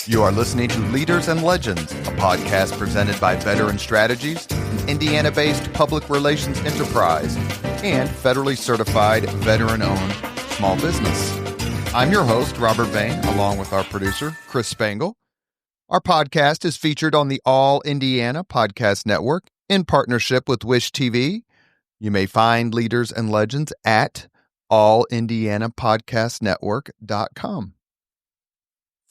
You are listening to Leaders and Legends, a podcast presented by Veteran Strategies, an Indiana-based public relations enterprise, and federally certified veteran-owned small business. I'm your host, Robert Bain, along with our producer, Chris Spangle. Our podcast is featured on the All Indiana Podcast Network in partnership with Wish TV. You may find Leaders and Legends at allindianapodcastnetwork.com.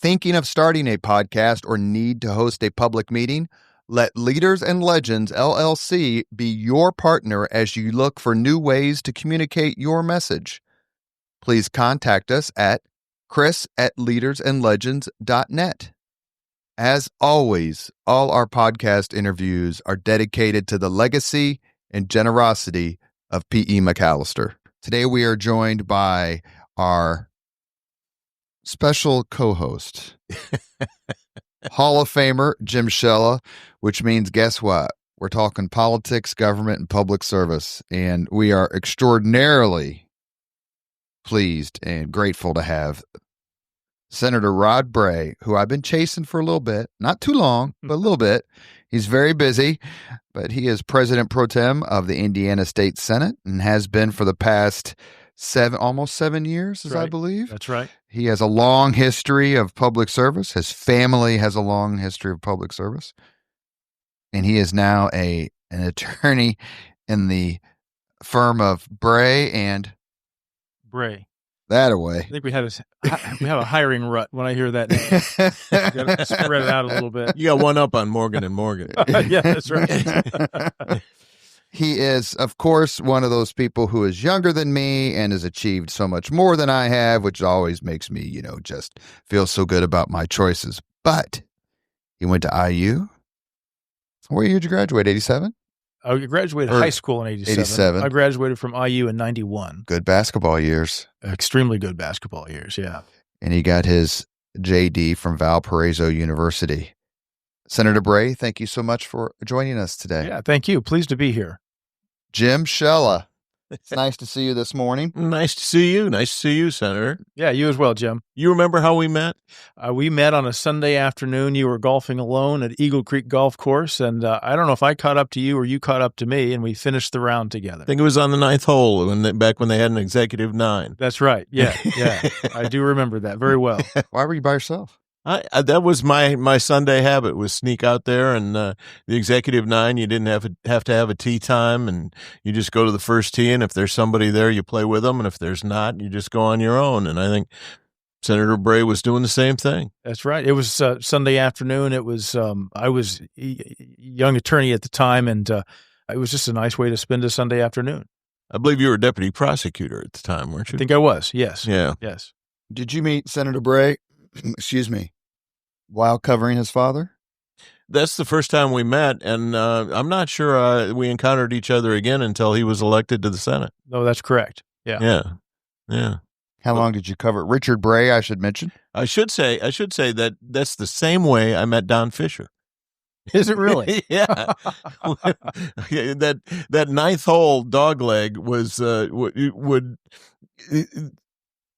Thinking of starting a podcast or need to host a public meeting? Let Leaders and Legends LLC be your partner as you look for new ways to communicate your message. Please contact us at chris@leadersandlegends.net. As always, all our podcast interviews are dedicated to the legacy and generosity of P.E. McAllister. Today we are joined by our special co-host, Hall of Famer Jim Shella, which means, guess what? We're talking politics, government, and public service, and we are extraordinarily pleased and grateful to have Senator Rod Bray, who I've been chasing for a little bit, not too long, but a little bit. He's very busy, but he is President Pro Tem of the Indiana State Senate and has been for the past almost 7 years, I believe. That's right. He has a long history of public service. His family has a long history of public service. And he is now an attorney in the firm of Bray and Bray. That away. I think we have a hiring rut when I hear that name. Got to spread it out a little bit. You got one up on Morgan and Morgan. Yeah, that's right. He is, of course, one of those people who is younger than me and has achieved so much more than I have, which always makes me, just feel so good about my choices. But he went to IU. What year did you graduate? 87? I graduated high school in 87. I graduated from IU in 91. Good basketball years. Extremely good basketball years, yeah. And he got his JD from Valparaiso University. Senator Bray, thank you so much for joining us today. Yeah, thank you. Pleased to be here. Jim Shella, it's nice to see you this morning. Nice to see you. Nice to see you, Senator. Yeah, you as well, Jim. You remember how we met? We met on a Sunday afternoon. You were golfing alone at Eagle Creek Golf Course, and I don't know if I caught up to you or you caught up to me, and we finished the round together. I think it was on the ninth hole back when they had an executive 9. That's right. Yeah. I do remember that very well. Why were you by yourself? That was my Sunday habit, was sneak out there, and the executive 9, you didn't have to have a tee time, and you just go to the first tee, and if there's somebody there, you play with them, and if there's not, you just go on your own. And I think Senator Bray was doing the same thing. That's right. It was Sunday afternoon. It was I was a young attorney at the time, and it was just a nice way to spend a Sunday afternoon. I believe you were deputy prosecutor at the time, weren't you? I think I was. Yes. Yeah. Yes. Did you meet Senator Bray? Excuse me. While covering his father? That's the first time we met, and I'm not sure we encountered each other again until he was elected to the Senate. No, that's correct. Yeah. How long did you cover Richard Bray, I should mention? I should say that that's the same way I met Don Fisher. Is it really? Yeah. That ninth hole dogleg was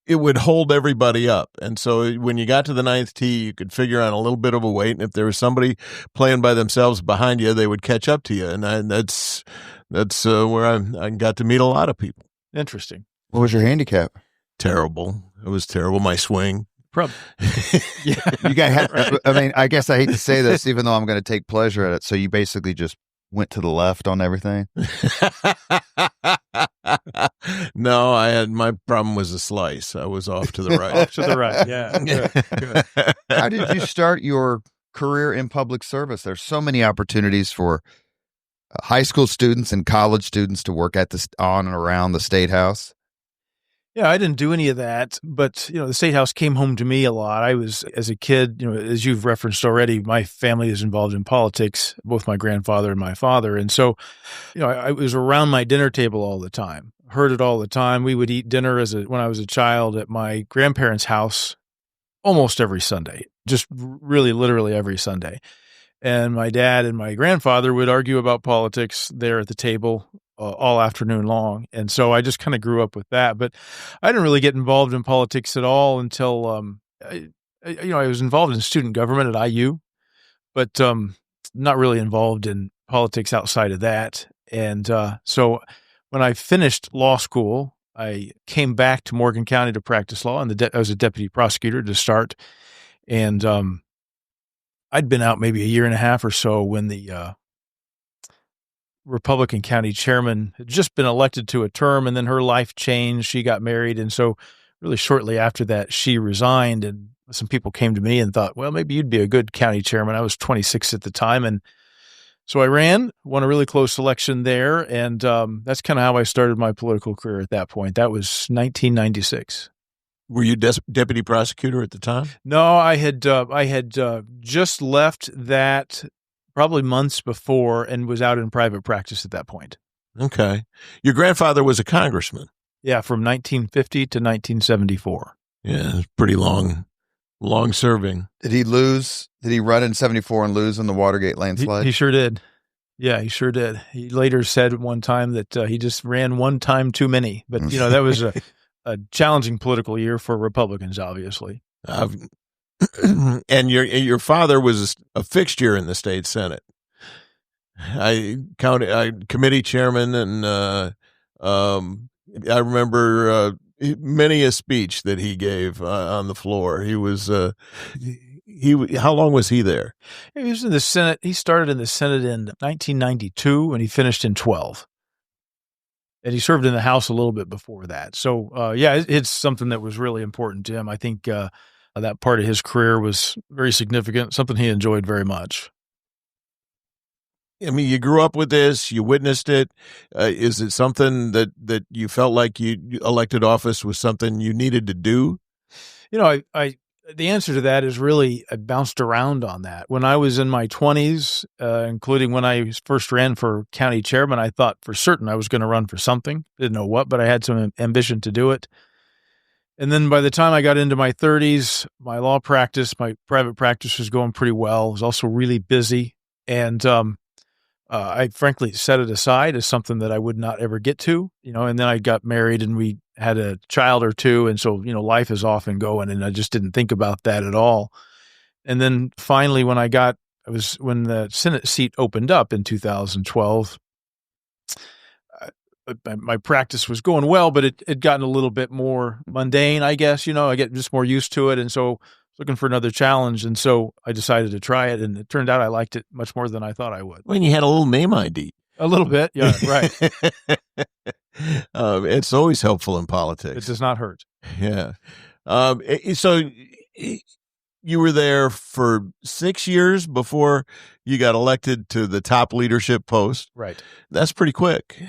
it would hold everybody up. And so when you got to the ninth tee, you could figure on a little bit of a wait. And if there was somebody playing by themselves behind you, they would catch up to you. And that's where I got to meet a lot of people. Interesting. What was your handicap? Terrible. It was terrible. My swing. Probably. Yeah. I guess I hate to say this, even though I'm going to take pleasure at it. So you basically just went to the left on everything? No, my problem was a slice. I was off to the right. Off to the right, yeah. Good. How did you start your career in public service? There's so many opportunities for high school students and college students to work at on and around the State House. Yeah, I didn't do any of that, but, the State House came home to me a lot. I was, as a kid, as you've referenced already, my family is involved in politics, both my grandfather and my father. And so, I was around my dinner table all the time, heard it all the time. We would eat dinner when I was a child at my grandparents' house almost every Sunday, just really literally every Sunday. And my dad and my grandfather would argue about politics there at the table all afternoon long. And so I just kind of grew up with that. But I didn't really get involved in politics at all until I was involved in student government at IU, but not really involved in politics outside of that. And so when I finished law school, I came back to Morgan County to practice law, and I was a deputy prosecutor to start. And I'd been out maybe a year and a half or so when the Republican county chairman had just been elected to a term, and then her life changed. She got married. And so really shortly after that, she resigned, and some people came to me and thought, well, maybe you'd be a good county chairman. I was 26 at the time. And so I ran, won a really close election there. And that's kind of how I started my political career at that point. That was 1996. Were you deputy prosecutor at the time? No, I had just left that probably months before and was out in private practice at that point. Okay. Your grandfather was a congressman. Yeah, from 1950 to 1974. Yeah, it's pretty long serving. Did he lose? Did he run in 74 and lose in the Watergate landslide? He sure did. Yeah, he sure did. He later said at one time that he just ran one time too many. But, that was a challenging political year for Republicans, obviously. And your father was a fixture in the state Senate. I committee chairman, and I remember many a speech that he gave on the floor. He was how long was he there? He was in the Senate. He started in the Senate in 1992, and he finished in 12. And he served in the House a little bit before that. So, it's something that was really important to him. I think that part of his career was very significant, something he enjoyed very much. I mean, you grew up with this, you witnessed it. Is it something that you felt like elected office was something you needed to do? The answer to that is really I bounced around on that. When I was in my 20s, including when I first ran for county chairman, I thought for certain I was going to run for something. Didn't know what, but I had some ambition to do it. And then by the time I got into my 30s, my law practice, my private practice was going pretty well. I was also really busy. And I frankly set it aside as something that I would not ever get to, and then I got married and we had a child or two. And so, life is off and going, and I just didn't think about that at all. And then finally, when the Senate seat opened up in 2012, my practice was going well, but it had gotten a little bit more mundane, I guess. I get just more used to it. And so looking for another challenge. And so I decided to try it. And it turned out I liked it much more than I thought I would. When you had a little name ID. A little bit. Yeah, right. It's always helpful in politics. It does not hurt. Yeah. So you were there for 6 years before you got elected to the top leadership post. Right. That's pretty quick.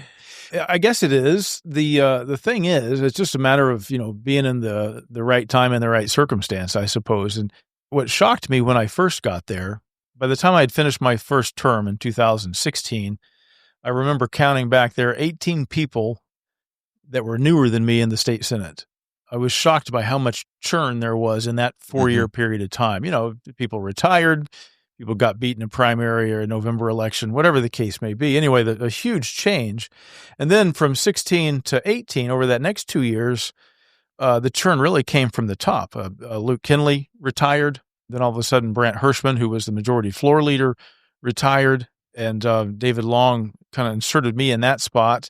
I guess it is. The thing is, it's just a matter of, being in the right time and the right circumstance, I suppose. And what shocked me when I first got there, by the time I had finished my first term in 2016, I remember counting back there 18 people that were newer than me in the state Senate. I was shocked by how much churn there was in that 4-year period of time. People retired, people got beaten in primary or a November election, whatever the case may be. Anyway, a huge change. And then from 16 to 18, over that next 2 years, the churn really came from the top. Luke Kinley retired. Then all of a sudden, Brant Hirschman, who was the majority floor leader, retired. And David Long kind of inserted me in that spot.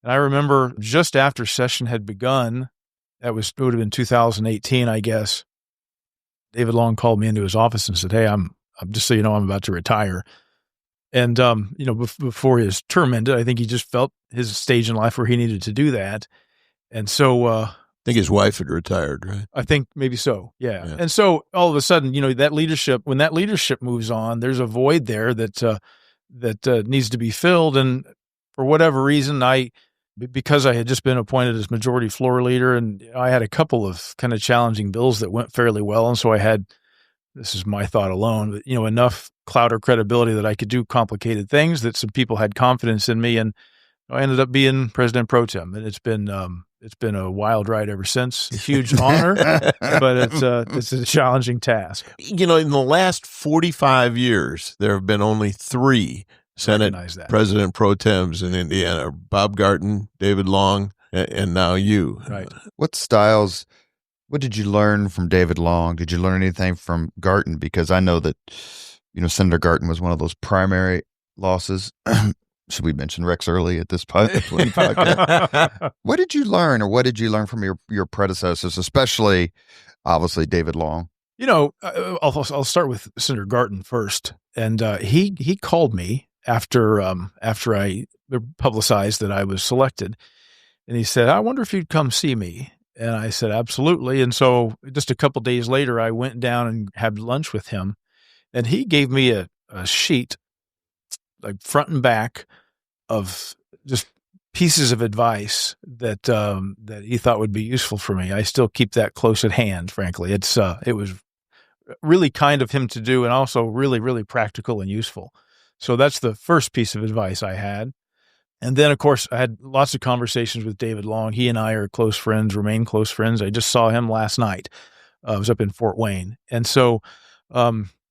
And I remember just after session had begun, it would have been 2018, I guess, David Long called me into his office and said, "Hey, I'm just so you know, I'm about to retire." And, before his term ended, I think he just felt his stage in life where he needed to do that. And so, I think his wife had retired, right? I think maybe so. Yeah. And so all of a sudden, that leadership, when that leadership moves on, there's a void there that needs to be filled. And for whatever reason, because I had just been appointed as majority floor leader, and I had a couple of kind of challenging bills that went fairly well. And so I had, this is my thought alone, but, enough clout or credibility that I could do complicated things, that some people had confidence in me. And I ended up being president pro tem. And it's been a wild ride ever since. A huge honor, but it's a challenging task. In the last 45 years, there have been only 3 Senate president pro tems in Indiana: Bob Garton, David Long, and now you. Right. What styles What did you learn from David Long? Did you learn anything from Garton? Because I know that, Senator Garton was one of those primary losses. Should we mention Rex Early at this podcast? What did you learn, or what did you learn from your predecessors, especially, obviously, David Long? I'll start with Senator Garton first. And he called me after I publicized that I was selected. And he said, I wonder if you'd come see me. And I said, absolutely. And so just a couple days later, I went down and had lunch with him. And he gave me a sheet, like front and back, of just pieces of advice that he thought would be useful for me. I still keep that close at hand, frankly. It was really kind of him to do, and also really, really practical and useful. So that's the first piece of advice I had. And then, of course, I had lots of conversations with David Long. He and I are close friends, remain close friends. I just saw him last night. I was up in Fort Wayne. And so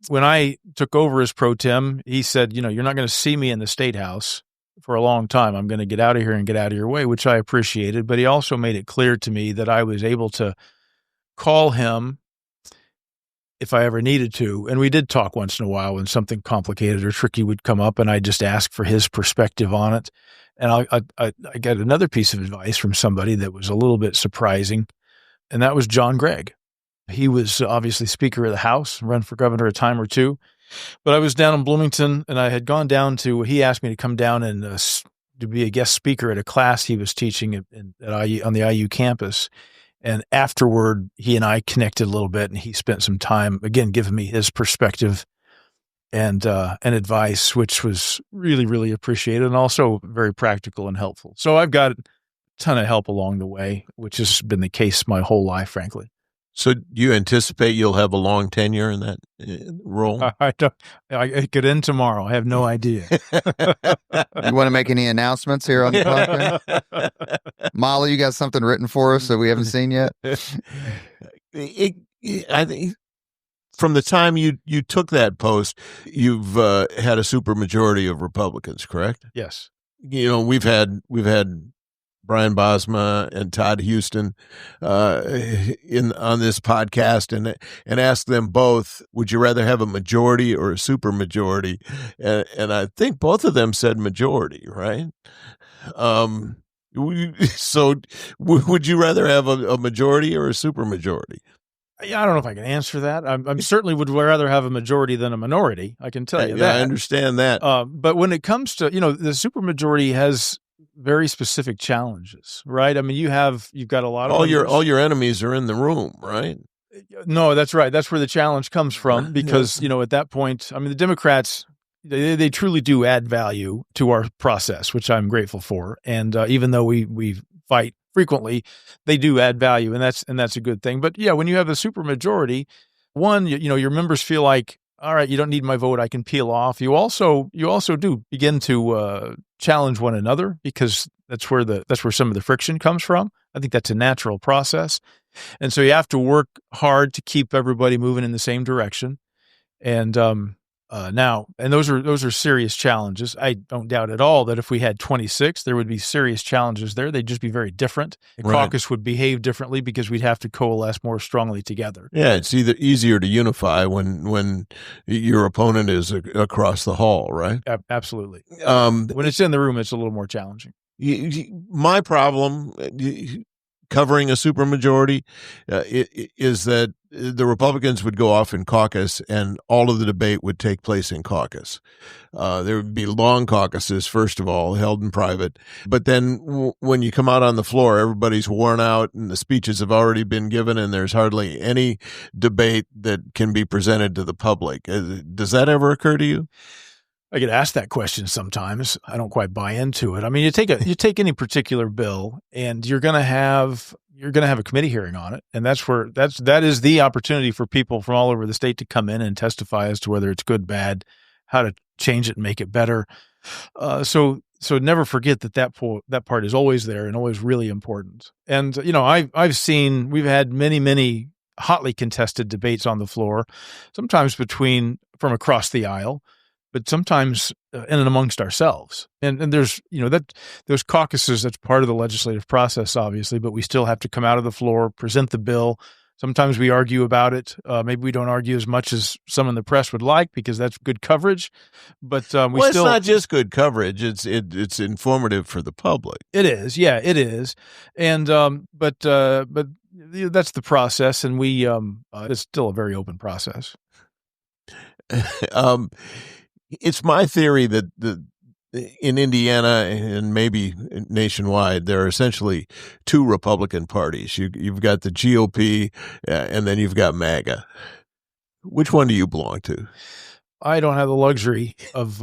when I took over as pro tem, he said, you're not going to see me in the State House for a long time. I'm going to get out of here and get out of your way, which I appreciated. But he also made it clear to me that I was able to call him if I ever needed to. And we did talk once in a while when something complicated or tricky would come up, and I just asked for his perspective on it. And I got another piece of advice from somebody that was a little bit surprising, and that was John Gregg. He was obviously Speaker of the House, run for governor a time or two. But I was down in Bloomington, and I had gone down he asked me to come down and to be a guest speaker at a class he was teaching on the IU campus. And afterward, he and I connected a little bit, and he spent some time, again, giving me his perspective and advice, which was really, really appreciated and also very practical and helpful. So I've got a ton of help along the way, which has been the case my whole life, frankly. So do you anticipate you'll have a long tenure in that role? I could end tomorrow. I have no idea. You want to make any announcements here on the podcast? Molly, you got something written for us that we haven't seen yet? I think from the time you took that post, you've had a supermajority of Republicans, correct? Yes. We've had Brian Bosma and Todd Houston on this podcast and ask them both, would you rather have a majority or a supermajority? And I think both of them said majority, right? So would you rather have a majority or a supermajority? Yeah, I don't know if I can answer that. I certainly would rather have a majority than a minority. I can tell you that. I understand that. But when it comes to, the supermajority has very specific challenges, right? I mean, you've got a lot of all your enemies are in the room, right? No, that's right. That's where the challenge comes from, because at that point, I mean, the Democrats, they truly do add value to our process, which I'm grateful for. And even though we fight frequently, they do add value, and that's a good thing. But yeah, when you have a supermajority, one, your members feel like, all right, you don't need my vote, I can peel off. You also do begin to challenge one another, because that's where some of the friction comes from. I think that's a natural process. And so you have to work hard to keep everybody moving in the same direction. And those are serious challenges. I don't doubt at all that if we had 26, there would be serious challenges there. They'd just be very different. The caucus would behave differently because we'd have to coalesce more strongly together. Yeah, it's either easier to unify when your opponent is across the hall, right? Absolutely. When it's in the room, it's a little more challenging. My problem covering a supermajority is that the Republicans would go off in caucus, and all of the debate would take place in caucus. There would be long caucuses, first of all, held in private. But then when you come out on the floor, everybody's worn out, and the speeches have already been given, and there's hardly any debate that can be presented to the public. Does that ever occur to you? I get asked that question sometimes. I don't quite buy into it. I mean, you take any particular bill, and you're going to have a committee hearing on it, and that is the opportunity for people from all over the state to come in and testify as to whether it's good, bad, how to change it and make it better. So never forget that part is always there and always really important. And we've had many hotly contested debates on the floor, sometimes from across the aisle, but sometimes in and amongst ourselves. And there's, those caucuses, that's part of the legislative process, obviously, but we still have to come out of the floor, present the bill, Sometimes we argue about it. Maybe we don't argue as much as some in the press would like because that's good coverage. But it's not just good coverage; it's informative for the public. It is, yeah, it is, and but that's the process, and we it's still a very open process. It's my theory that in Indiana and maybe nationwide, there are essentially two Republican parties. You've got the GOP, and then you've got MAGA. Which one do you belong to? I don't have the luxury of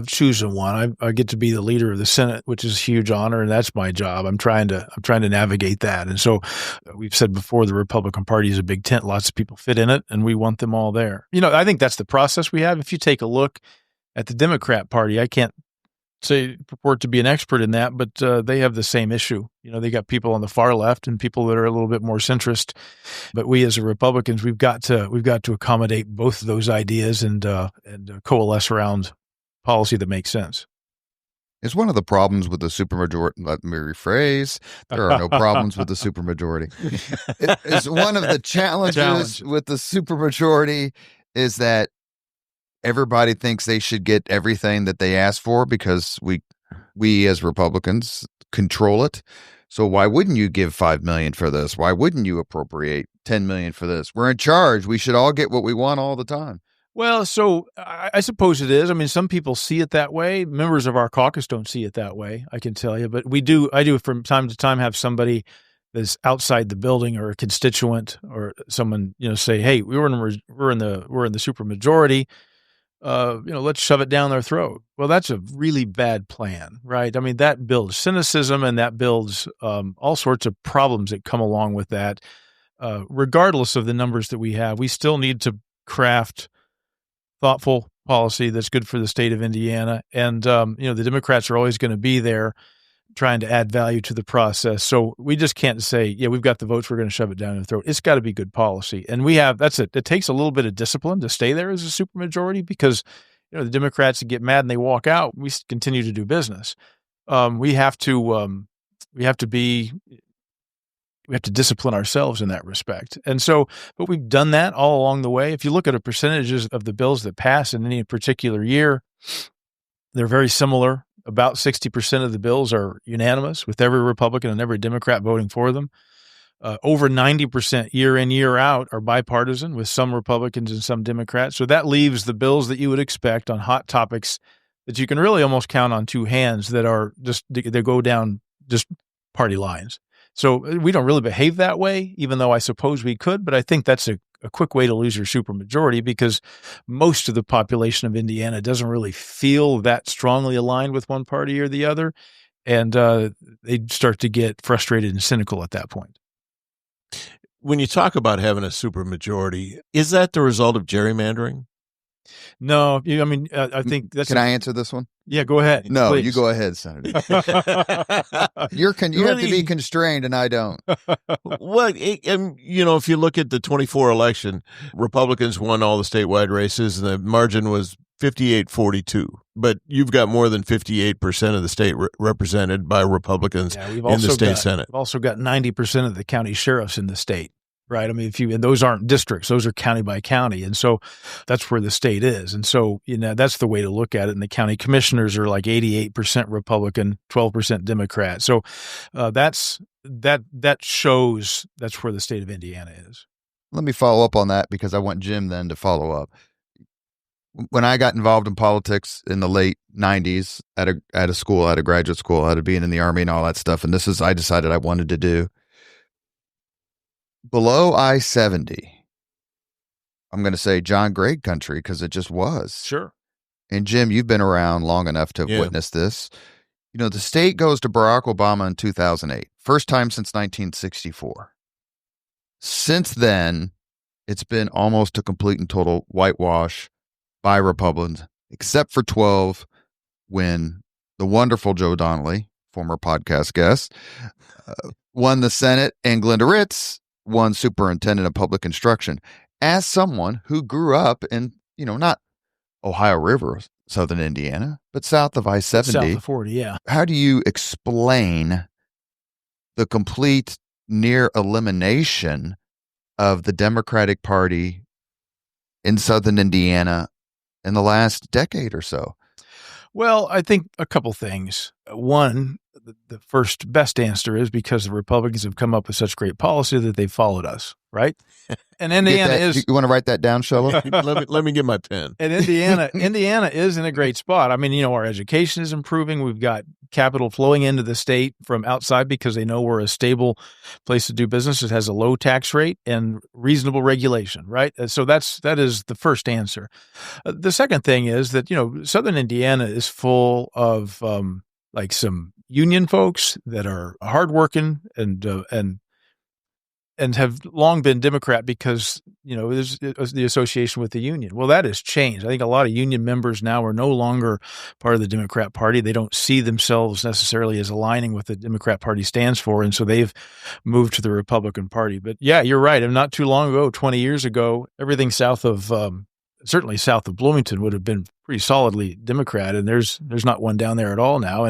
choosing one. I get to be the leader of the Senate, which is a huge honor, and that's my job. I'm trying to navigate that. And so we've said before, the Republican Party is a big tent. Lots of people fit in it, and we want them all there. I think that's the process we have. If you take a look at the Democrat Party, I can't purport to be an expert in that, but they have the same issue. They got people on the far left and people that are a little bit more centrist. But we as Republicans, we've got to accommodate both of those ideas and coalesce around policy that makes sense. It's one of the problems with the supermajority. Let me rephrase. There are no problems with the supermajority. It's one of the challenges with the supermajority is that everybody thinks they should get everything that they ask for because we as Republicans control it. So why wouldn't you give $5 million for this? Why wouldn't you appropriate $10 million for this? We're in charge. We should all get what we want all the time. Well, so I suppose it is. I mean, some people see it that way. Members of our caucus don't see it that way, I can tell you. But I do from time to time have somebody that's outside the building or a constituent or someone, say, hey, we're in the supermajority. Let's shove it down their throat. Well, that's a really bad plan, right? I mean, that builds cynicism and that builds all sorts of problems that come along with that. Regardless of the numbers that we have, we still need to craft thoughtful policy that's good for the state of Indiana. And, the Democrats are always going to be there trying to add value to the process. So we just can't say, yeah, we've got the votes, we're going to shove it down their throat. It's got to be good policy. And that's it. It takes a little bit of discipline to stay there as a supermajority because, the Democrats get mad and they walk out. We continue to do business. We have to discipline ourselves in that respect. And so, but we've done that all along the way. If you look at the percentages of the bills that pass in any particular year, they're very similar. About 60% of the bills are unanimous with every Republican and every Democrat voting for them. Over 90% year in, year out are bipartisan with some Republicans and some Democrats. So that leaves the bills that you would expect on hot topics that you can really almost count on two hands that are they go down just party lines. So we don't really behave that way, even though I suppose we could. But I think that's a quick way to lose your supermajority because most of the population of Indiana doesn't really feel that strongly aligned with one party or the other. And they start to get frustrated and cynical at that point. When you talk about having a supermajority, is that the result of gerrymandering? No, I think that's. Can I answer this one? Yeah, go ahead. No, please. You go ahead, Senator. You have to be constrained, and I don't. Well, if you look at the 24 election, Republicans won all the statewide races, and the margin was 58-42. But you've got more than 58% of the state represented by Republicans in the state Senate. We've also got 90% of the county sheriffs in the state. Right. I mean, and those aren't districts, those are county by county. And so that's where the state is. And so, that's the way to look at it. And the county commissioners are like 88% Republican, 12% Democrat. So that shows that's where the state of Indiana is. Let me follow up on that because I want Jim then to follow up. When I got involved in politics in the late 90s at a graduate school, out of being in the Army and all that stuff, and I decided I wanted to do. Below I-70, I'm going to say John Gregg country because it just was. Sure. And Jim, you've been around long enough to have witnessed this. The state goes to Barack Obama in 2008. First time since 1964. Since then, it's been almost a complete and total whitewash by Republicans, except for 12 when the wonderful Joe Donnelly, former podcast guest, won the Senate, and Glenda Ritz won superintendent of public instruction. As someone who grew up in, not Ohio River, southern Indiana, but south of I-70. South of 40, yeah. How do you explain the complete near elimination of the Democratic Party in Southern Indiana in the last decade or so? Well, I think a couple things. One, the first best answer is because the Republicans have come up with such great policy that they followed us, right? And Indiana is. You want to write that down, Shella? let me get my pen. And Indiana is in a great spot. I mean, our education is improving. We've got capital flowing into the state from outside because they know we're a stable place to do business. It has a low tax rate and reasonable regulation, right? So that is the first answer. The second thing is that, Southern Indiana is full of like some union folks that are hardworking and have long been Democrat because, there's the association with the union. Well, that has changed. I think a lot of union members now are no longer part of the Democrat Party. They don't see themselves necessarily as aligning with the Democrat Party stands for, and so they've moved to the Republican Party. But yeah, you're right. And not too long ago, 20 years ago, everything south of certainly south of Bloomington would have been pretty solidly Democrat, and there's not one down there at all now.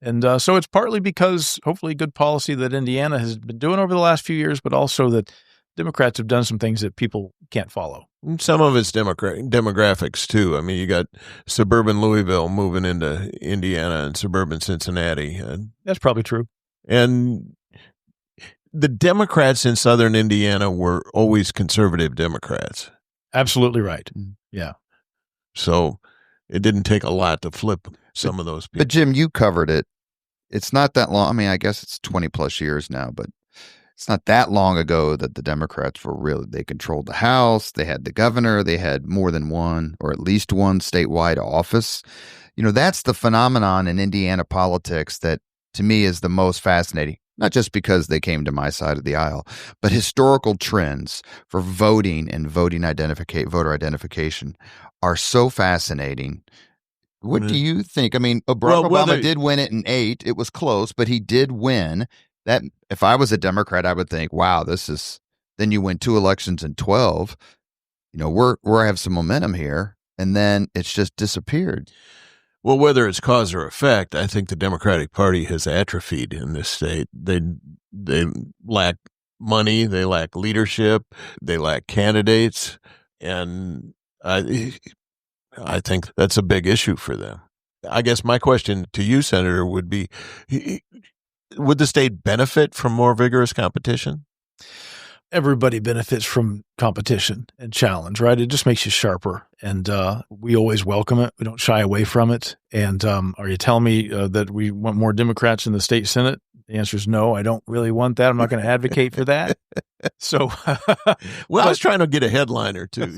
And so it's partly because hopefully good policy that Indiana has been doing over the last few years, but also that Democrats have done some things that people can't follow. Some of it's demographics, too. I mean, you got suburban Louisville moving into Indiana and suburban Cincinnati. That's probably true. And the Democrats in southern Indiana were always conservative Democrats. Absolutely right. Yeah. So it didn't take a lot to flip some of those people. But Jim, you covered it. It's not that long. I mean, I guess it's 20 plus years now, but it's not that long ago that the Democrats they controlled the House. They had the governor. They had more than one or at least one statewide office. That's the phenomenon in Indiana politics that to me is the most fascinating. Not just because they came to my side of the aisle, but historical trends for voting and voter identification are so fascinating. What do you think? I mean, Barack Obama did win it in 8. It was close, but he did win. That if I was a Democrat, I would think, wow, then you win 2 elections in 12. We're have some momentum here. And then it's just disappeared. Well, whether it's cause or effect, I think the Democratic Party has atrophied in this state. They lack money, they lack leadership, they lack candidates, and I think that's a big issue for them. I guess my question to you, Senator, would be, would the state benefit from more vigorous competition? Everybody benefits from competition and challenge, right? It just makes you sharper, and we always welcome it. We don't shy away from it. And are you telling me that we want more Democrats in the state Senate? The answer is no. I don't really want that. I'm not going to advocate for that. So, well, I was trying to get a headline or two.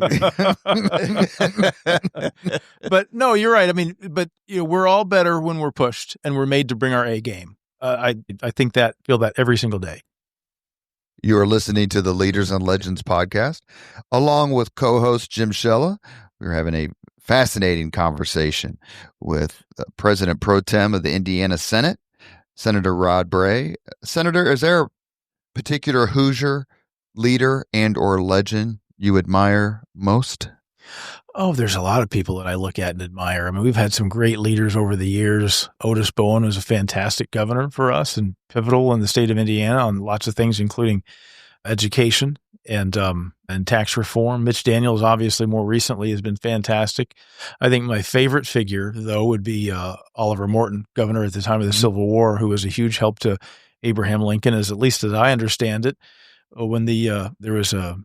But no, you're right. I mean, but we're all better when we're pushed, and we're made to bring our A game. I feel that every single day. You are listening to the Leaders and Legends podcast, along with co-host Jim Shella. We're having a fascinating conversation with President Pro Tem of the Indiana Senate, Senator Rod Bray. Senator, is there a particular Hoosier leader and or legend you admire most? Oh, there's a lot of people that I look at and admire. I mean, we've had some great leaders over the years. Otis Bowen was a fantastic governor for us and pivotal in the state of Indiana on lots of things, including education and tax reform. Mitch Daniels, obviously, more recently has been fantastic. I think my favorite figure, though, would be Oliver Morton, governor at the time of the Civil War, who was a huge help to Abraham Lincoln, at least as I understand it, when there was a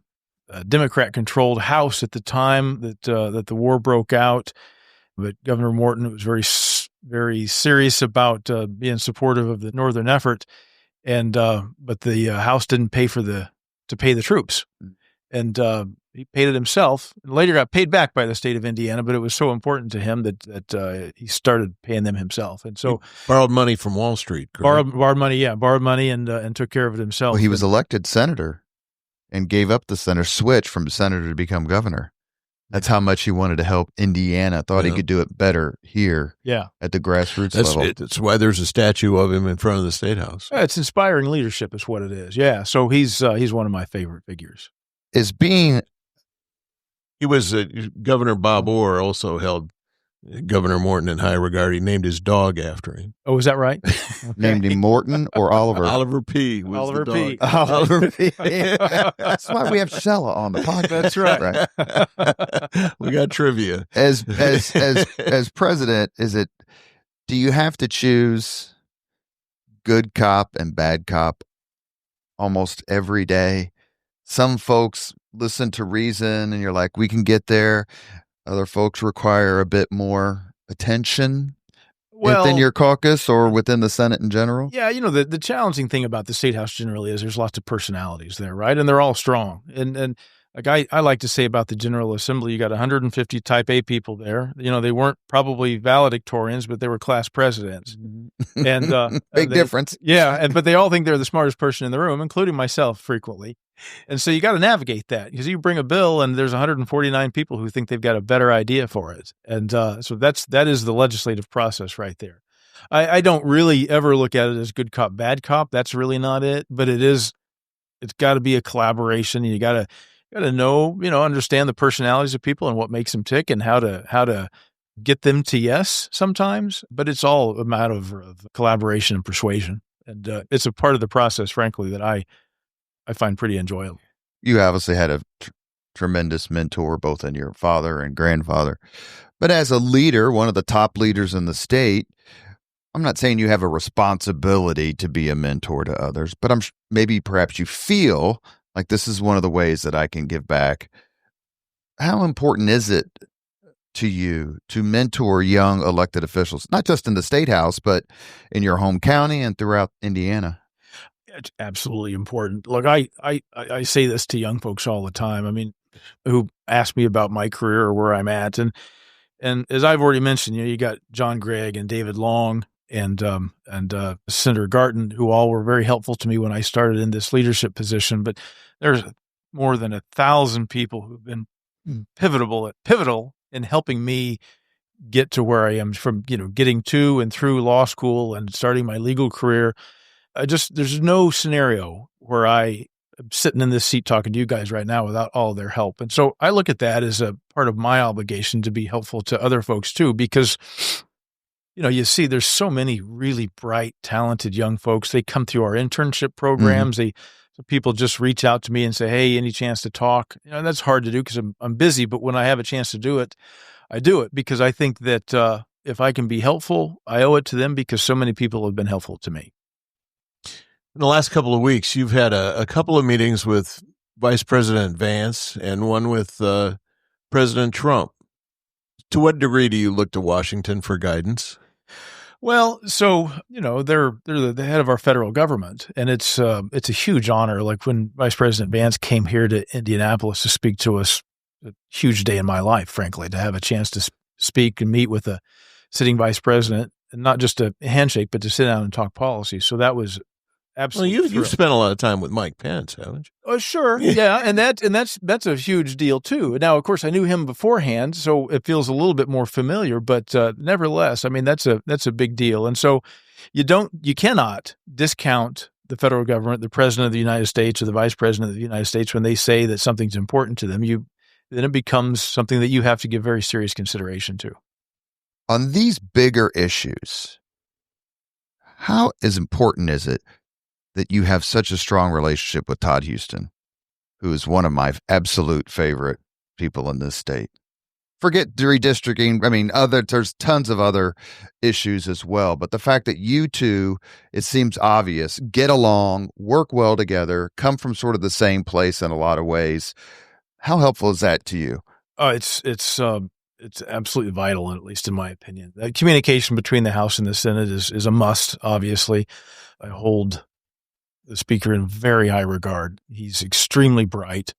Democrat-controlled House at the time that the war broke out. But Governor Morton was very, very serious about being supportive of the Northern effort, and but the House didn't pay to pay the troops, and he paid it himself. And later got paid back by the state of Indiana, but it was so important to him that he started paying them himself. And so he borrowed money from Wall Street. Correct? Borrowed money, and took care of it himself. Well, he was elected senator and gave up the senator, switch from senator to become governor. That's how much he wanted to help Indiana. Thought he could do it better here at the grassroots level. That's why there's a statue of him in front of the State House. Yeah, it's inspiring leadership is what it is. Yeah, so he's one of my favorite figures. He was Governor Bob Orr also held Governor Morton in high regard. He named his dog after him. Oh, is that right? Named him Morton or Oliver? Oliver P. was Oliver the dog. P. Oliver P. That's why we have Shella on the podcast. That's right. We got trivia. As president, do you have to choose good cop and bad cop almost every day? Some folks listen to reason and you're like, we can get there. Other folks require a bit more attention within your caucus or within the Senate in general. Yeah, the challenging thing about the State House generally is there's lots of personalities there, right? And they're all strong. And like I like to say about the General Assembly, you got 150 Type A people there. They weren't probably valedictorians, but they were class presidents. And big difference. Yeah, but they all think they're the smartest person in the room, including myself frequently. And so you got to navigate that, because you bring a bill and there's 149 people who think they've got a better idea for it. And so that is the legislative process right there. I don't really ever look at it as good cop, bad cop. That's really not it. But it's got to be a collaboration. You got to know, understand the personalities of people and what makes them tick and how to get them to yes sometimes. But it's all a matter of collaboration and persuasion. And it's a part of the process, frankly, that I find pretty enjoyable. You obviously had a tremendous mentor, both in your father and grandfather. But as a leader, one of the top leaders in the state, I'm not saying you have a responsibility to be a mentor to others, but perhaps you feel like this is one of the ways that I can give back. How important is it to you to mentor young elected officials, not just in the State House, but in your home county and throughout Indiana? It's absolutely important. Look, I say this to young folks all the time. I mean, who ask me about my career or where I'm at. And as I've already mentioned, you got John Gregg and David Long and Senator Garton, who all were very helpful to me when I started in this leadership position. But there's more than 1,000 people who've been pivotal in helping me get to where I am, from, getting to and through law school and starting my legal career. There's no scenario where I am sitting in this seat talking to you guys right now without all their help. And so I look at that as a part of my obligation to be helpful to other folks too, because, you see there's so many really bright, talented young folks. They come through our internship programs. So people just reach out to me and say, hey, any chance to talk? That's hard to do because I'm busy, but when I have a chance to do it, I do it, because I think that if I can be helpful, I owe it to them, because so many people have been helpful to me. In the last couple of weeks, you've had a couple of meetings with Vice President Vance and one with President Trump. To what degree do you look to Washington for guidance? Well, so, they're the head of our federal government, and it's a huge honor. Like when Vice President Vance came here to Indianapolis to speak to us, a huge day in my life, frankly, to have a chance to speak and meet with a sitting vice president, and not just a handshake, but to sit down and talk policy. So that was absolutely. Well, you've spent a lot of time with Mike Pence, haven't you? Oh, sure. Yeah. And that's a huge deal too. Now, of course, I knew him beforehand, so it feels a little bit more familiar, but nevertheless, I mean, that's a big deal. And so you cannot discount the federal government, the president of the United States or the vice president of the United States, when they say that something's important to them. Then it becomes something that you have to give very serious consideration to. On these bigger issues, how important is it that you have such a strong relationship with Todd Houston, who is one of my absolute favorite people in this state? Forget redistricting. I mean, there's tons of other issues as well. But the fact that you two, it seems obvious, get along, work well together, come from sort of the same place in a lot of ways. How helpful is that to you? It's absolutely vital, at least in my opinion. The communication between the House and the Senate is a must, obviously. I hold the Speaker in very high regard. He's extremely bright.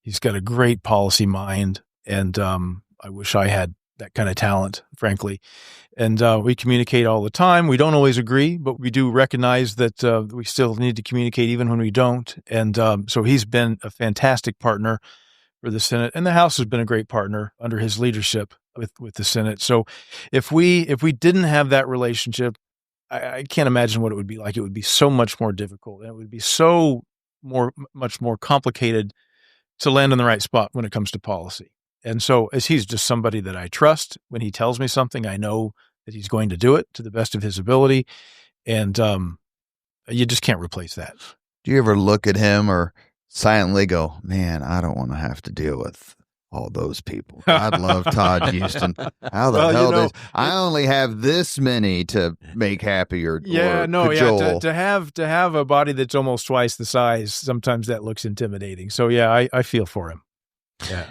He's got a great policy mind, and I wish I had that kind of talent, frankly. And we communicate all the time. We don't always agree, but we do recognize that we still need to communicate even when we don't. And so he's been a fantastic partner for the Senate, and the House has been a great partner under his leadership with the Senate. So if we didn't have that relationship, I can't imagine what it would be like. It would be so much more difficult, and it would be much more complicated to land in the right spot when it comes to policy. And so as he's just somebody that I trust, when he tells me something, I know that he's going to do it to the best of his ability. And you just can't replace that. Do you ever look at him or silently go, man, I don't want to have to deal with all those people. God love Todd Houston. How the hell did I only have this many to make happy or cajole? To have a body that's almost twice the size, sometimes that looks intimidating. So yeah, I feel for him. Yeah.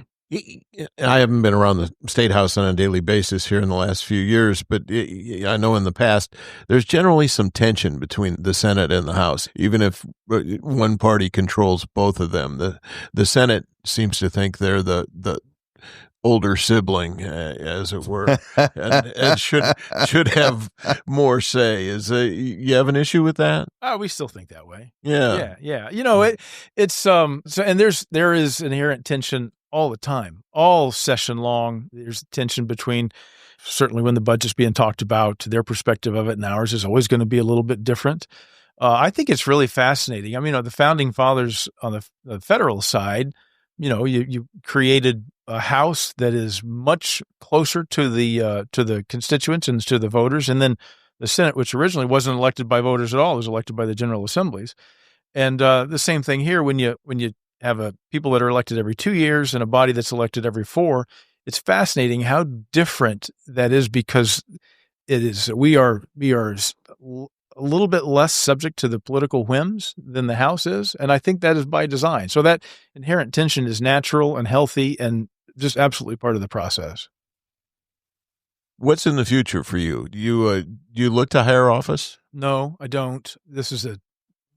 I haven't been around the State House on a daily basis here in the last few years, but I know in the past there's generally some tension between the Senate and the House, even if one party controls both of them. The Senate seems to think they're the older sibling, as it were, and should have more say. You have an issue with that? We still think that way. Yeah. You know, it's so, and there is inherent tension all the time, all session long. There's tension between, certainly when the budget's being talked about, their perspective of it and ours is always going to be a little bit different. I think it's really fascinating. I mean, the founding fathers on the federal side, you created a house that is much closer to the constituents and to the voters, and then the Senate, which originally wasn't elected by voters at all, was elected by the General Assemblies. And the same thing here when you have people that are elected every 2 years and a body that's elected every 4. It's fascinating how different that is, because we are a little bit less subject to the political whims than the House is, and I think that is by design. So that inherent tension is natural and healthy and just absolutely part of the process. What's in the future for you? Do you look to higher office? No, I don't. This is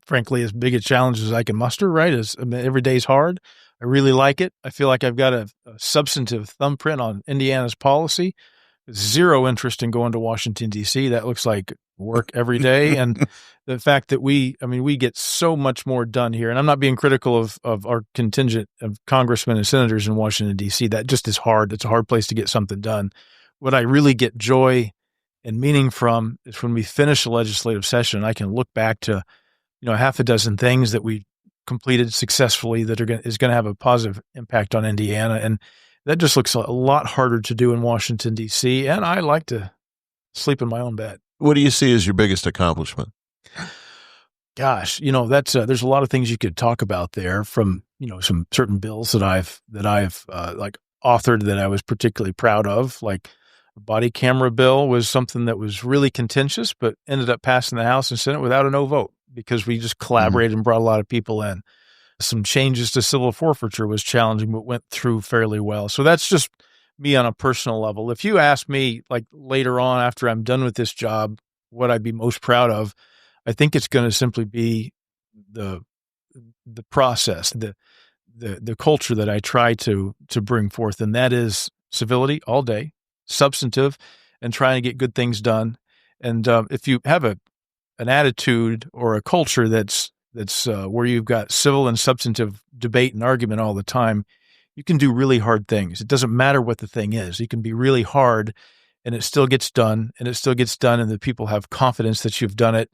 frankly, as big a challenge as I can muster, right? Every day's hard. I really like it. I feel like I've got a substantive thumbprint on Indiana's policy. Zero interest in going to Washington, D.C. That looks like work every day. And the fact that we get so much more done here. And I'm not being critical of our contingent of congressmen and senators in Washington, D.C. That just is hard. It's a hard place to get something done. What I really get joy and meaning from is when we finish a legislative session, I can look back to half a dozen things that we completed successfully that is going to have a positive impact on Indiana. And that just looks a lot harder to do in Washington, D.C. And I like to sleep in my own bed. What do you see as your biggest accomplishment? Gosh, that's there's a lot of things you could talk about there, from, some certain bills that I've like authored that I was particularly proud of. Like a body camera bill was something that was really contentious, but ended up passing the House and Senate without a no vote, because we just collaborated and brought a lot of people in. Some changes to civil forfeiture was challenging, but went through fairly well. So that's just me on a personal level. If you ask me, like later on after I'm done with this job, what I'd be most proud of, I think it's going to simply be the process, the culture that I try to bring forth. And that is civility all day, substantive, and trying to get good things done. And if you have an attitude or a culture that's where you've got civil and substantive debate and argument all the time, you can do really hard things. It doesn't matter what the thing is. You can be really hard and it still gets done, and the people have confidence that you've done it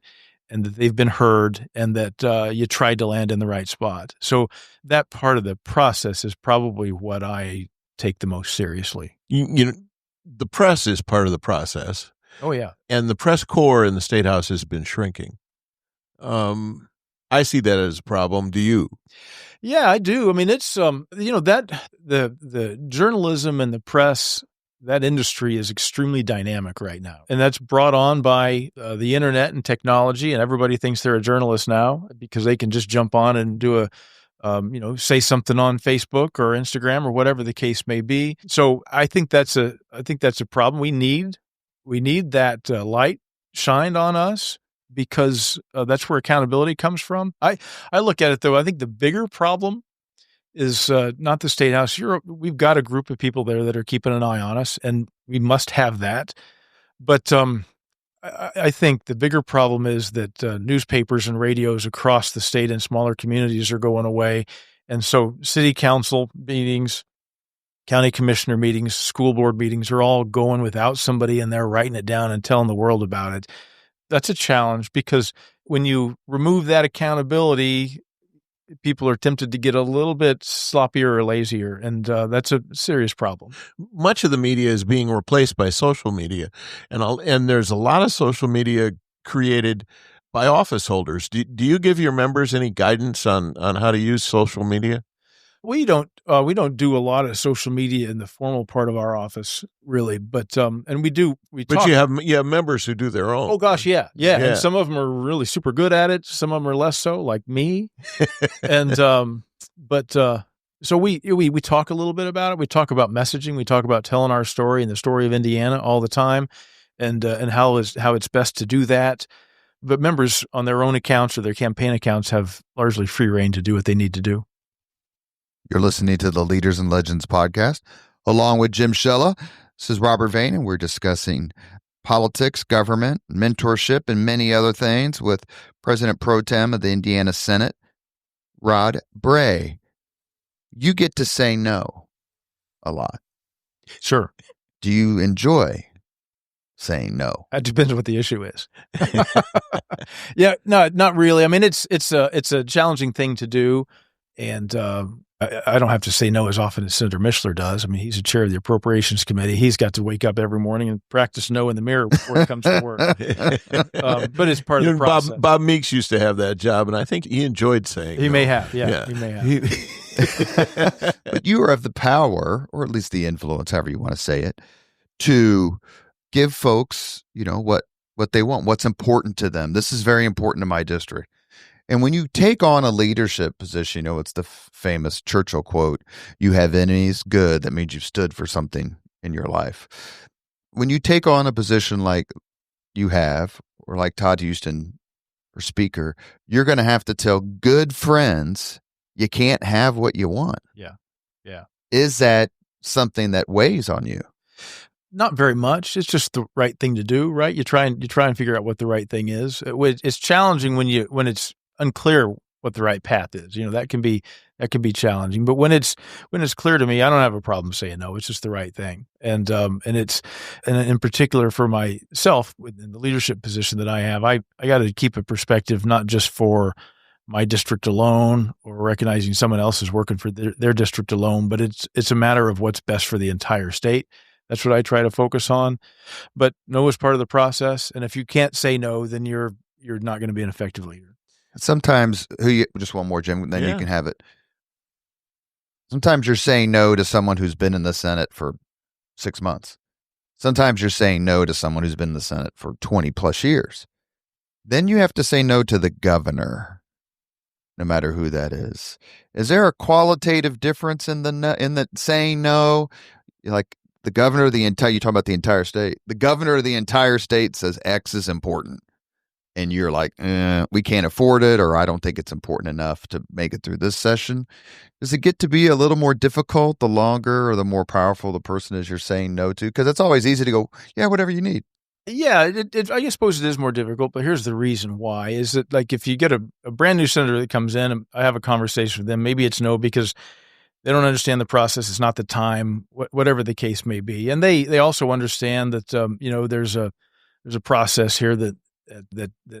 and that they've been heard and that you tried to land in the right spot. So that part of the process is probably what I take the most seriously. The press is part of the process. Oh, yeah. And the press corps in the State House has been shrinking. I see that as a problem. Do you? Yeah, I do. I mean, it's, that the journalism and the press, that industry is extremely dynamic right now. And that's brought on by the internet and technology. And everybody thinks they're a journalist now because they can just jump on and do say something on Facebook or Instagram or whatever the case may be. So I think that's a problem. We need that light shined on us, because that's where accountability comes from. I look at it, though. I think the bigger problem is not the State House. We've got a group of people there that are keeping an eye on us, and we must have that. But I think the bigger problem is that newspapers and radios across the state and smaller communities are going away. And so city council meetings, county commissioner meetings, school board meetings are all going without somebody in there writing it down and telling the world about it. That's a challenge, because when you remove that accountability, people are tempted to get a little bit sloppier or lazier, and that's a serious problem. Much of the media is being replaced by social media, and there's a lot of social media created by office holders. Do you give your members any guidance on how to use social media? We don't do a lot of social media in the formal part of our office, really, but and we talk. But you have members who do their own. Oh gosh, yeah. And some of them are really super good at it. Some of them are less so, like me. And so we talk a little bit about it. We talk about messaging. We talk about telling our story and the story of Indiana all the time, and how it's best to do that. But members on their own accounts or their campaign accounts have largely free reign to do what they need to do. You're listening to the Leaders and Legends podcast, along with Jim Shella. This is Robert Vane, and we're discussing politics, government, mentorship, and many other things with President Pro Tem of the Indiana Senate, Rod Bray. You get to say no a lot. Sure. Do you enjoy saying no? It depends on what the issue is. Yeah, no, not really. I mean, it's a challenging thing to do, and I don't have to say no as often as Senator Mishler does. I mean, he's the chair of the Appropriations Committee. He's got to wake up every morning and practice no in the mirror before he comes to work. But it's part of the process. Bob Meeks used to have that job, and I think he enjoyed saying he no. may have. Yeah, he may have. But you are of the power, or at least the influence, however you want to say it, to give folks, what they want, what's important to them. This is very important to my district. And when you take on a leadership position, it's the famous Churchill quote, you have enemies, good, that means you've stood for something in your life. When you take on a position like you have, or like Todd Houston for speaker, you're going to have to tell good friends you can't have what you want. Yeah. Is that something that weighs on you? Not very much. It's just the right thing to do, right? You try and figure out what the right thing is. It's challenging when it's unclear what the right path is. That can be challenging. But when it's clear to me, I don't have a problem saying no. It's just the right thing. And in particular for myself in the leadership position that I have, I got to keep a perspective not just for my district alone or recognizing someone else is working for their district alone, but it's a matter of what's best for the entire state. That's what I try to focus on. But no is part of the process. And if you can't say no, then you're not going to be an effective leader. Sometimes, just one more, Jim, then you can have it. Sometimes you're saying no to someone who's been in the Senate for 6 months. Sometimes you're saying no to someone who's been in the Senate for 20 plus years. Then you have to say no to the governor, no matter who that is. Is there a qualitative difference in the saying no? Like the governor of you talk about the entire state. The governor of the entire state says X is important. And you're like, we can't afford it, or I don't think it's important enough to make it through this session. Does it get to be a little more difficult the longer or the more powerful the person is you're saying no to? Because it's always easy to go, yeah, whatever you need. Yeah, I suppose it is more difficult, but here's the reason why. Is that like if you get a brand new senator that comes in and I have a conversation with them, maybe it's no because they don't understand the process. It's not the time, whatever the case may be. And they also understand that, there's a process here that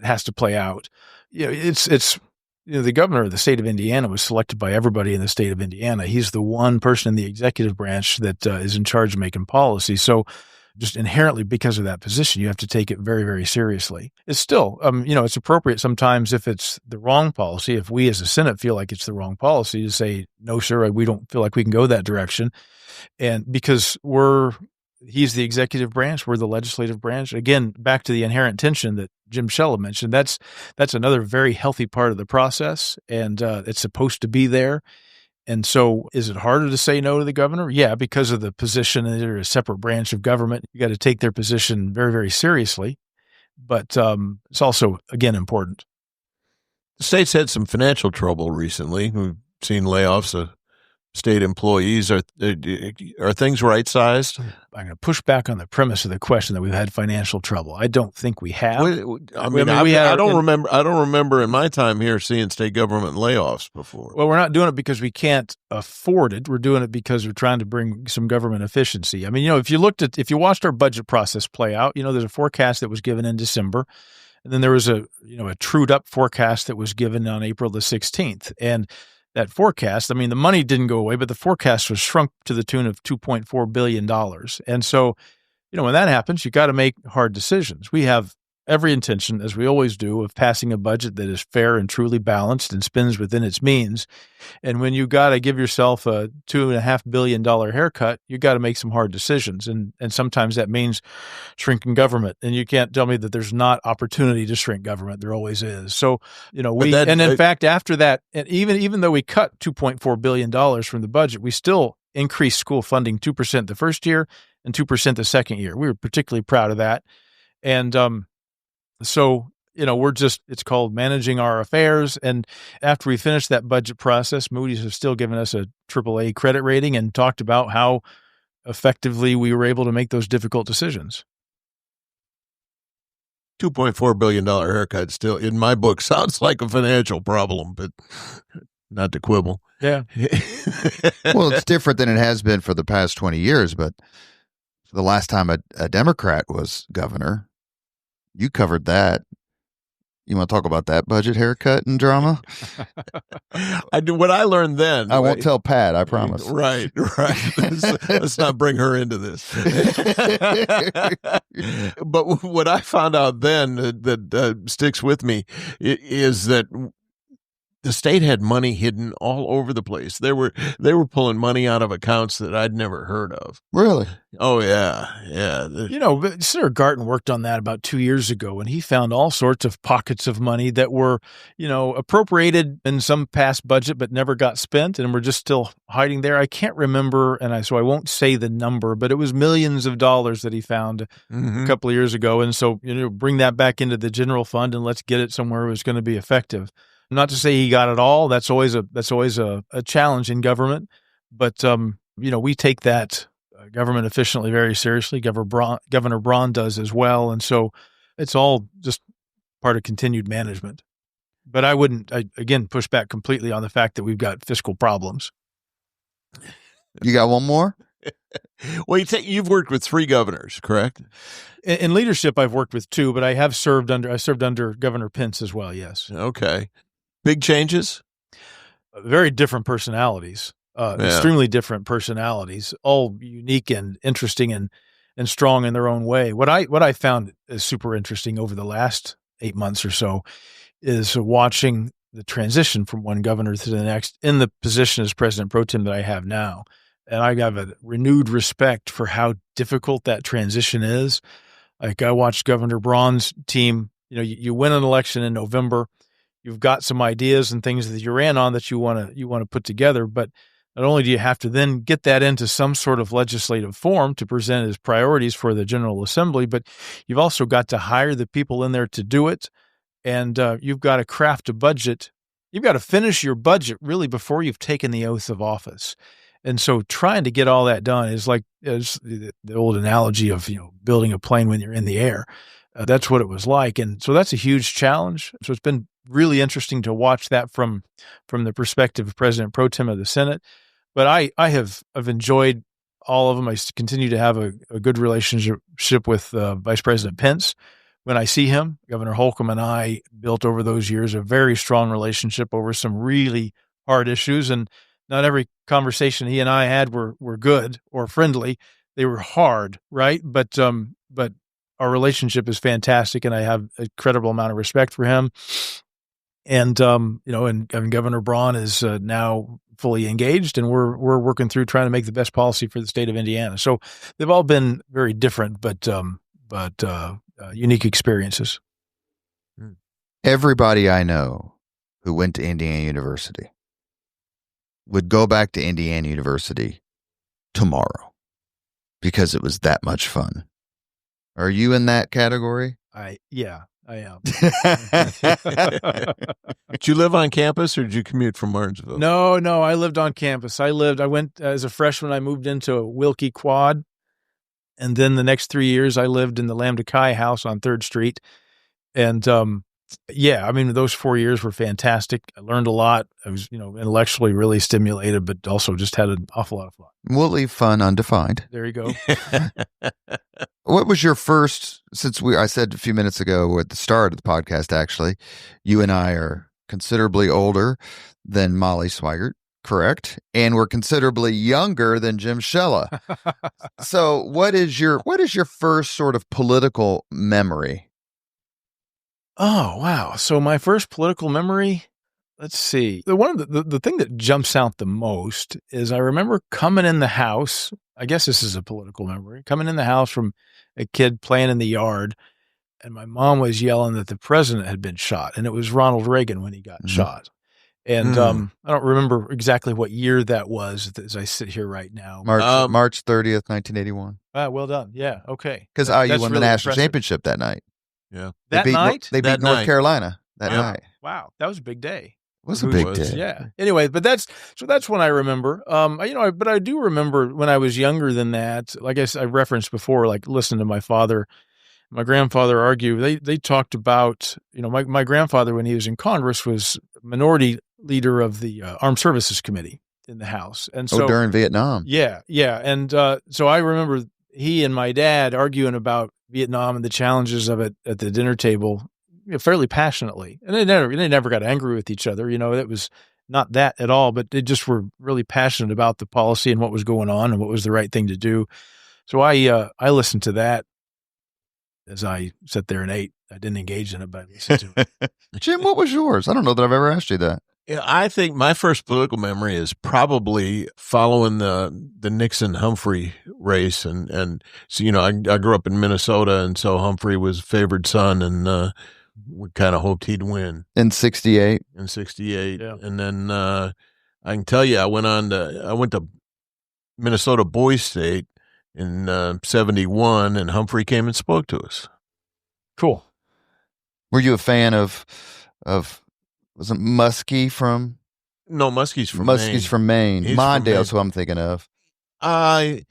has to play out. It's the governor of the state of Indiana was selected by everybody in the state of Indiana. He's the one person in the executive branch that is in charge of making policy. So just inherently because of that position, you have to take it very, very seriously. It's still, it's appropriate sometimes if it's the wrong policy, if we as a Senate feel like it's the wrong policy to say, no, sir, we don't feel like we can go that direction. And because he's the executive branch, we're the legislative branch. Again, back to the inherent tension that Jim Shella mentioned, that's another very healthy part of the process, and it's supposed to be there. And so is it harder to say no to the governor? Yeah, because of the position and they're a separate branch of government. You got to take their position very, very seriously. But it's also, again, important. The state's had some financial trouble recently. We've seen layoffs of state employees. Are things right-sized? I'm going to push back on the premise of the question that we've had financial trouble. I don't think we have. I don't remember in my time here seeing state government layoffs before. Well, we're not doing it because we can't afford it. We're doing it because we're trying to bring some government efficiency. I mean, if you watched our budget process play out, there's a forecast that was given in December. And then there was a trued up forecast that was given on April the 16th. And that forecast, I mean, the money didn't go away, but the forecast was shrunk to the tune of $2.4 billion. And so, when that happens, you got to make hard decisions. We have every intention, as we always do, of passing a budget that is fair and truly balanced and spends within its means. And when you got to give yourself a $2.5 billion haircut, you got to make some hard decisions. And sometimes that means shrinking government. And you can't tell me that there's not opportunity to shrink government. There always is. So, in fact, after that, and even though we cut $2.4 billion from the budget, we still increased school funding 2% the first year and 2% the second year. We were particularly proud of that. And, so, it's called managing our affairs. And after we finished that budget process, Moody's has still given us a AAA credit rating and talked about how effectively we were able to make those difficult decisions. $2.4 billion haircut still, in my book, sounds like a financial problem, but not to quibble. Yeah. Well, it's different than it has been for the past 20 years, but the last time a Democrat was governor, you covered that. You want to talk about that budget haircut and drama? I do. What I learned then. I won't tell Pat, I promise. Right. Let's not bring her into this. But what I found out then that sticks with me is that the state had money hidden all over the place. They were pulling money out of accounts that I'd never heard of. Really? Oh, yeah. But Senator Garton worked on that about 2 years ago, and he found all sorts of pockets of money that were, appropriated in some past budget but never got spent and were just still hiding there. I can't remember, so I won't say the number, but it was millions of dollars that he found a couple of years ago. And so, bring that back into the general fund and let's get it somewhere it was going to be effective. Not to say he got it all. That's always a challenge in government. But, we take that government efficiently very seriously. Governor Braun does as well. And so it's all just part of continued management. But I again, push back completely on the fact that we've got fiscal problems. You got one more? Well, you've worked with 3 governors, correct? In leadership, I've worked with 2, but I served under Governor Pence as well, yes. Okay. Big changes? Very different personalities, extremely different personalities, all unique and interesting and strong in their own way. What I found is super interesting over the last 8 months or so is watching the transition from one governor to the next in the position as President Pro Tem that I have now. And I have a renewed respect for how difficult that transition is. Like I watched Governor Braun's team, you win an election in November. You've got some ideas and things that you ran on that you want to put together, but not only do you have to then get that into some sort of legislative form to present as priorities for the General Assembly, but you've also got to hire the people in there to do it, and you've got to craft a budget. You've got to finish your budget really before you've taken the oath of office. And so trying to get all that done is like the old analogy of building a plane when you're in the air. That's what it was like. And so that's a huge challenge. So it's been really interesting to watch that from the perspective of President Pro Tem of the Senate. But I have enjoyed all of them. I continue to have a good relationship with Vice President Pence. When I see him, Governor Holcomb and I built over those years a very strong relationship over some really hard issues. And not every conversation he and I had were good or friendly. They were hard, right? But our relationship is fantastic, and I have an incredible amount of respect for him. And and Governor Braun is now fully engaged, and we're working through trying to make the best policy for the state of Indiana. So they've all been very different, but unique experiences. Everybody I know who went to Indiana University would go back to Indiana University tomorrow because it was that much fun. Are you in that category? I am. Did you live on campus or did you commute from Martinsville? No, I lived on campus. I went as a freshman, I moved into Wilkie Quad. And then the next 3 years I lived in the Lambda Chi house on 3rd Street. And those 4 years were fantastic. I learned a lot. I was, intellectually really stimulated, but also just had an awful lot of fun. We'll leave fun undefined. There you go. What was your first, I said a few minutes ago at the start of the podcast, actually, you and I are considerably older than Molly Swigert, correct? And we're considerably younger than Jim Shella. So what is your first sort of political memory? Oh, wow. So my first political memory, let's see. The thing that jumps out the most is I remember coming in the house. I guess this is a political memory. Coming in the house from a kid playing in the yard, and my mom was yelling that the president had been shot, and it was Ronald Reagan when he got shot. And I don't remember exactly what year that was as I sit here right now. March 30th, 1981. Well done. Yeah. Okay. Because IU won the national championship that night. Yeah. That night? They beat North Carolina that night. Wow. That was a big day. It was a big day. Yeah. Anyway, but that's when I remember. But I do remember when I was younger than that. Like I referenced before, like listening to my father, my grandfather argue. They talked about, my grandfather when he was in Congress was minority leader of the Armed Services Committee in the House, and so during Vietnam. Yeah, and so I remember he and my dad arguing about Vietnam and the challenges of it at the dinner table, fairly passionately, and they never got angry with each other. It was not that at all, but they just were really passionate about the policy and what was going on and what was the right thing to do. So I listened to that as I sat there and ate. I didn't engage in it, but I listened to it. Jim, what was yours? I don't know that I've ever asked you that. Yeah, I think my first political memory is probably following the Nixon-Humphrey race, and so I grew up in Minnesota, and so Humphrey was favored son, and we kind of hoped he'd win in '68. Yeah. And then I can tell you, I went to Minnesota Boys State in '71, and Humphrey came and spoke to us. Cool. Were you a fan of? Wasn't Muskie from? No, Muskie's from Maine. He's Mondale's who I'm thinking of. I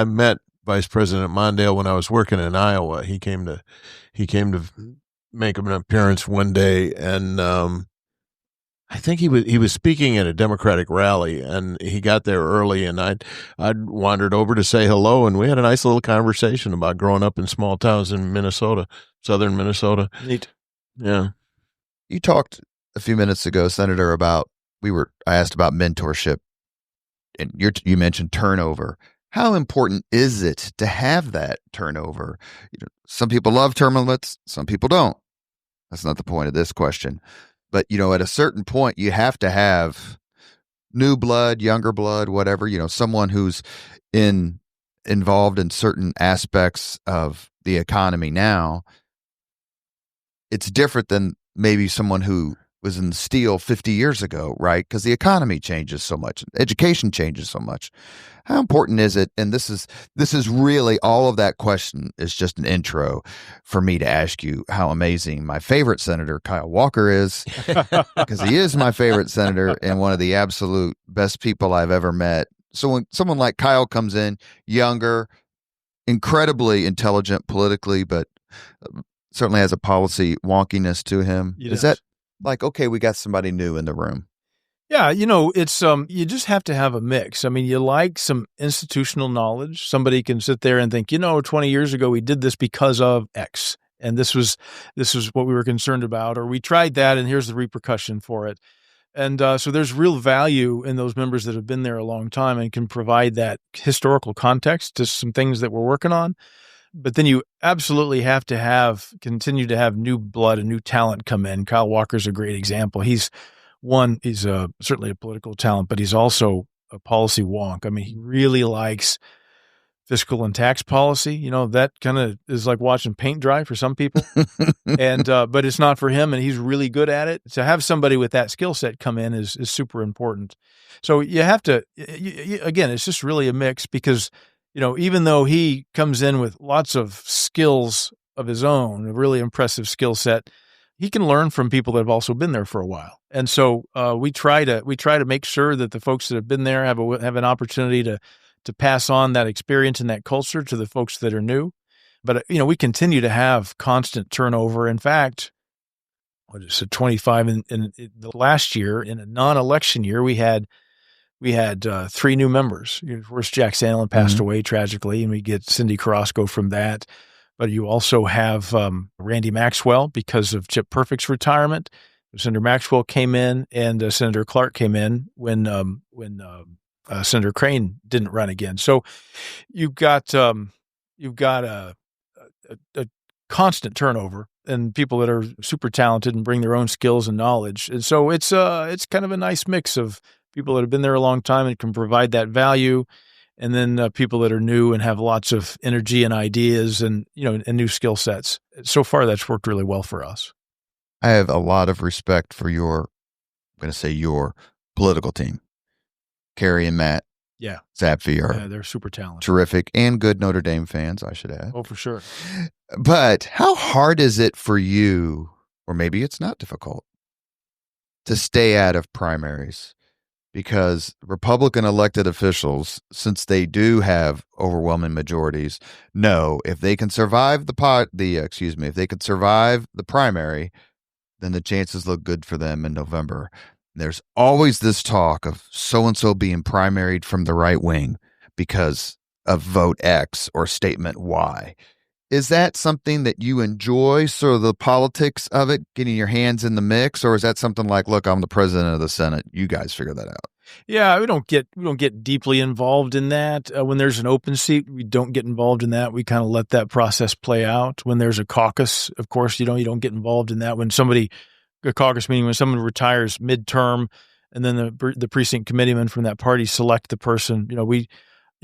met Vice President Mondale when I was working in Iowa. He came to make an appearance one day, and I think he was speaking at a Democratic rally, and he got there early, and I'd wandered over to say hello, and we had a nice little conversation about growing up in small towns in Minnesota, southern Minnesota. Neat. Yeah. You talked a few minutes ago, Senator, about I asked about mentorship, and you mentioned turnover. How important is it to have that turnover? Some people love term limits, some people don't. That's not the point of this question. But, at a certain point, you have to have new blood, younger blood, whatever, someone who's involved in certain aspects of the economy now. It's different than maybe someone who was in steel 50 years ago, right? Because the economy changes so much. Education changes so much. How important is it? And this is really all of that question is just an intro for me to ask you how amazing my favorite senator, Kyle Walker, is, because he is my favorite senator and one of the absolute best people I've ever met. So when someone like Kyle comes in, younger, incredibly intelligent politically, but certainly has a policy wonkiness to him. Is that like, okay, we got somebody new in the room? Yeah, it's you just have to have a mix. I mean, you like some institutional knowledge. Somebody can sit there and think, 20 years ago we did this because of X, and this was what we were concerned about, or we tried that, and here's the repercussion for it. And so there's real value in those members that have been there a long time and can provide that historical context to some things that we're working on. But then you absolutely have to continue to have new blood and new talent come in. Kyle Walker's a great example. He's certainly a political talent, but he's also a policy wonk. I mean, he really likes fiscal and tax policy. That kind of is like watching paint dry for some people, and but it's not for him, and he's really good at it. To have somebody with that skill set come in is super important. So you have to, again, it's just really a mix because, even though he comes in with lots of skills of his own, a really impressive skill set, he can learn from people that have also been there for a while. And so we try to make sure that the folks that have been there have an opportunity to pass on that experience and that culture to the folks that are new. But, we continue to have constant turnover. In fact, 25 in the last year, in a non-election year, we had we had 3 new members. First, Jack Sandlin passed Mhm. away tragically, and we get Cindy Carrasco from that. But you also have Randy Maxwell because of Chip Perfect's retirement. Senator Maxwell came in, and Senator Clark came in when Senator Crane didn't run again. So you've got a constant turnover and people that are super talented and bring their own skills and knowledge. And so it's kind of a nice mix of people that have been there a long time and can provide that value, and then people that are new and have lots of energy and ideas and new skill sets. So far, that's worked really well for us. I have a lot of respect for your political team. Carrie and Matt Yeah. Zapfi are They're super talented. terrific and good Notre Dame fans, I should add. Oh, for sure. But how hard is it for you, or maybe it's not difficult, to stay out of primaries? Because Republican elected officials, since they do have overwhelming majorities, know if they can survive if they could survive the primary, then the chances look good for them in November. There's always this talk of so-and-so being primaried from the right wing because of vote X or statement Y. Is that something that you enjoy, sort of the politics of it, getting your hands in the mix, or is that something like, look, I'm the president of the Senate, you guys figure that out? Yeah, we don't get deeply involved in that. When there's an open seat, we don't get involved in that. We kind of let that process play out. When there's a caucus, of course, you don't get involved in that. When a caucus meeting, when someone retires midterm, and then the precinct committeemen from that party select the person,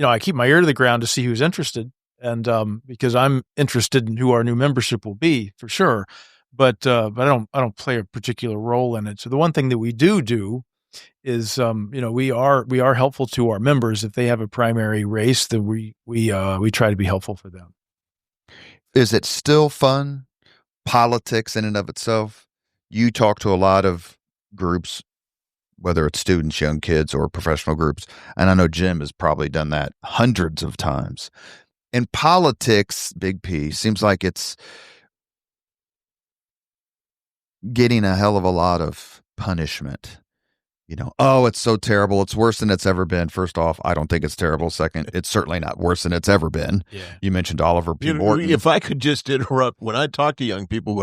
I keep my ear to the ground to see who's interested. And because I'm interested in who our new membership will be, for sure, but I don't play a particular role in it. So the one thing that we do is we are helpful to our members. If they have a primary race, then we try to be helpful for them. Is it still fun, politics in and of itself? You talk to a lot of groups, whether it's students, young kids, or professional groups, and I know Jim has probably done that hundreds of times. In politics, Big P, seems like it's getting a hell of a lot of punishment. Oh, it's so terrible. It's worse than it's ever been. First off, I don't think it's terrible. Second, it's certainly not worse than it's ever been. Yeah. You mentioned Oliver P. Morton. If I could just interrupt, when I talk to young people,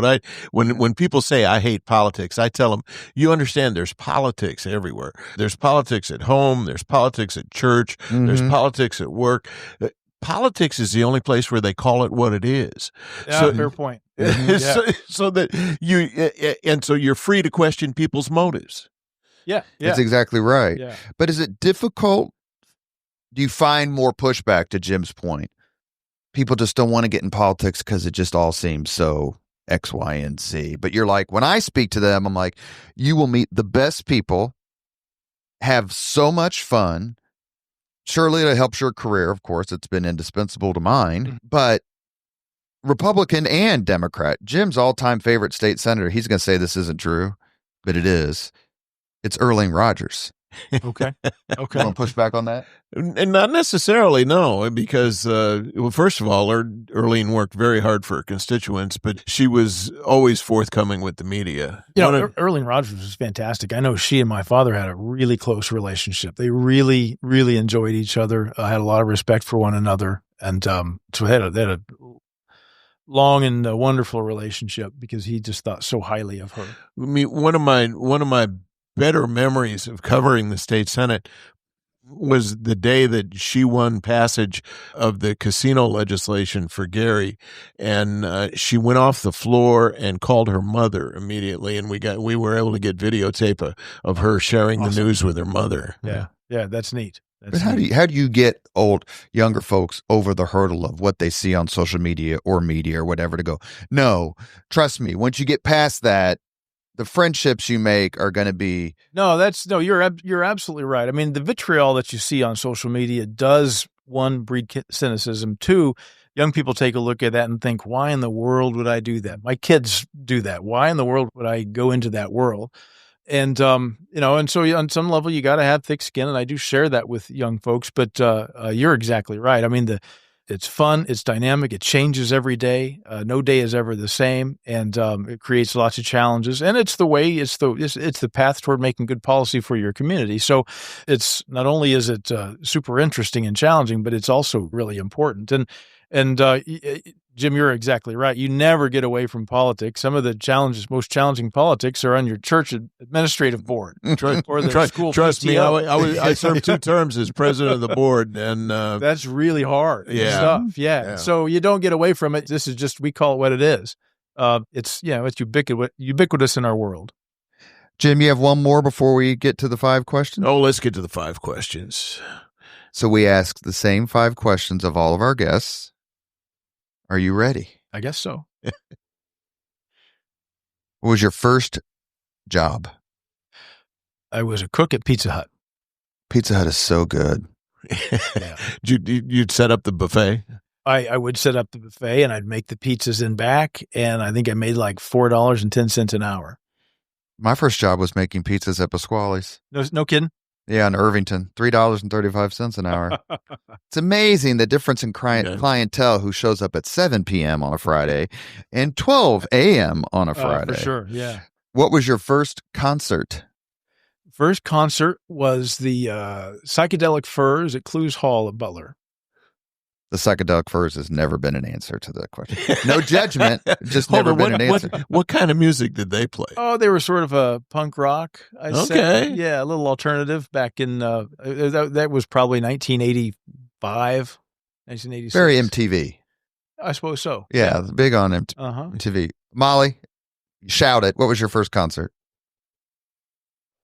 when people say I hate politics, I tell them, you understand there's politics everywhere. There's politics at home. There's politics at church. There's politics at work. Politics is the only place where they call it what it is. Yeah, So- fair point. so that so you're free to question people's motives. Yeah. That's exactly right. Yeah. But is it difficult? Do you find more pushback, to Jim's point? People just don't want to get in politics because it just all seems so X, Y, and Z. But you're like, when I speak to them, I'm like, you will meet the best people, have so much fun. Surely it helps your career. Of course, it's been indispensable to mine. But Republican and Democrat, Jim's all-time favorite state senator, he's going to say this isn't true, but it is. It's Earlene Rogers. Okay. You want to push back on that? And not necessarily, no, because, first of all, Earlene worked very hard for her constituents, but she was always forthcoming with the media. Earlene Rogers was fantastic. I know she and my father had a really close relationship. They really, really enjoyed each other, had a lot of respect for one another. And so they had a long and wonderful relationship because he just thought so highly of her. I mean, one of my better memories of covering the state Senate was the day that she won passage of the casino legislation for Gary, and she went off the floor and called her mother immediately, and we were able to get videotape of her sharing the news with her mother. Yeah, that's neat. But how do you get younger folks over the hurdle of what they see on social media or whatever to go, no, trust me, once you get past that, the friendships you make are going to be. You're absolutely right. I mean, the vitriol that you see on social media does, one, breed cynicism. Two, young people take a look at that and think, why in the world would I do that? My kids do that. Why in the world would I go into that world? And, and so on some level, you got to have thick skin. And I do share that with young folks, but you're exactly right. I mean, It's fun. It's dynamic. It changes every day. No day is ever the same, and it creates lots of challenges. And it's the way. It's the path toward making good policy for your community. So, it's not only is it super interesting and challenging, but it's also really important. And Jim, you're exactly right. You never get away from politics. Some of the most challenging politics are on your church administrative board or the school. Trust PTO. me, I served 2 terms as president of the board, and that's really hard stuff. Yeah. So you don't get away from it. This is just, we call it what it is. It's ubiquitous in our world. Jim, you have one more before we get to the 5 questions? Oh, let's get to the 5 questions. So we ask the same 5 questions of all of our guests. Are you ready? I guess so. What was your first job? I was a cook at Pizza Hut. Pizza Hut is so good. Yeah. You'd set up the buffet? I would set up the buffet, and I'd make the pizzas in back, and I think I made like $4.10 an hour. My first job was making pizzas at Pasquale's. No kidding? Yeah, in Irvington, $3.35 an hour. It's amazing the difference in clientele who shows up at 7 p.m. on a Friday and 12 a.m. on a Friday. For sure, yeah. What was your first concert? First concert was the Psychedelic Furs at Clues Hall at Butler. The Psychedelic Furs has never been an answer to that question. No judgment, just never been an answer. What kind of music did they play? Oh, they were sort of a punk rock. I'd say. Yeah, a little alternative back in, that was probably 1985, 1986. Very MTV. I suppose so. Yeah, big on MTV. Molly, shout it. What was your first concert?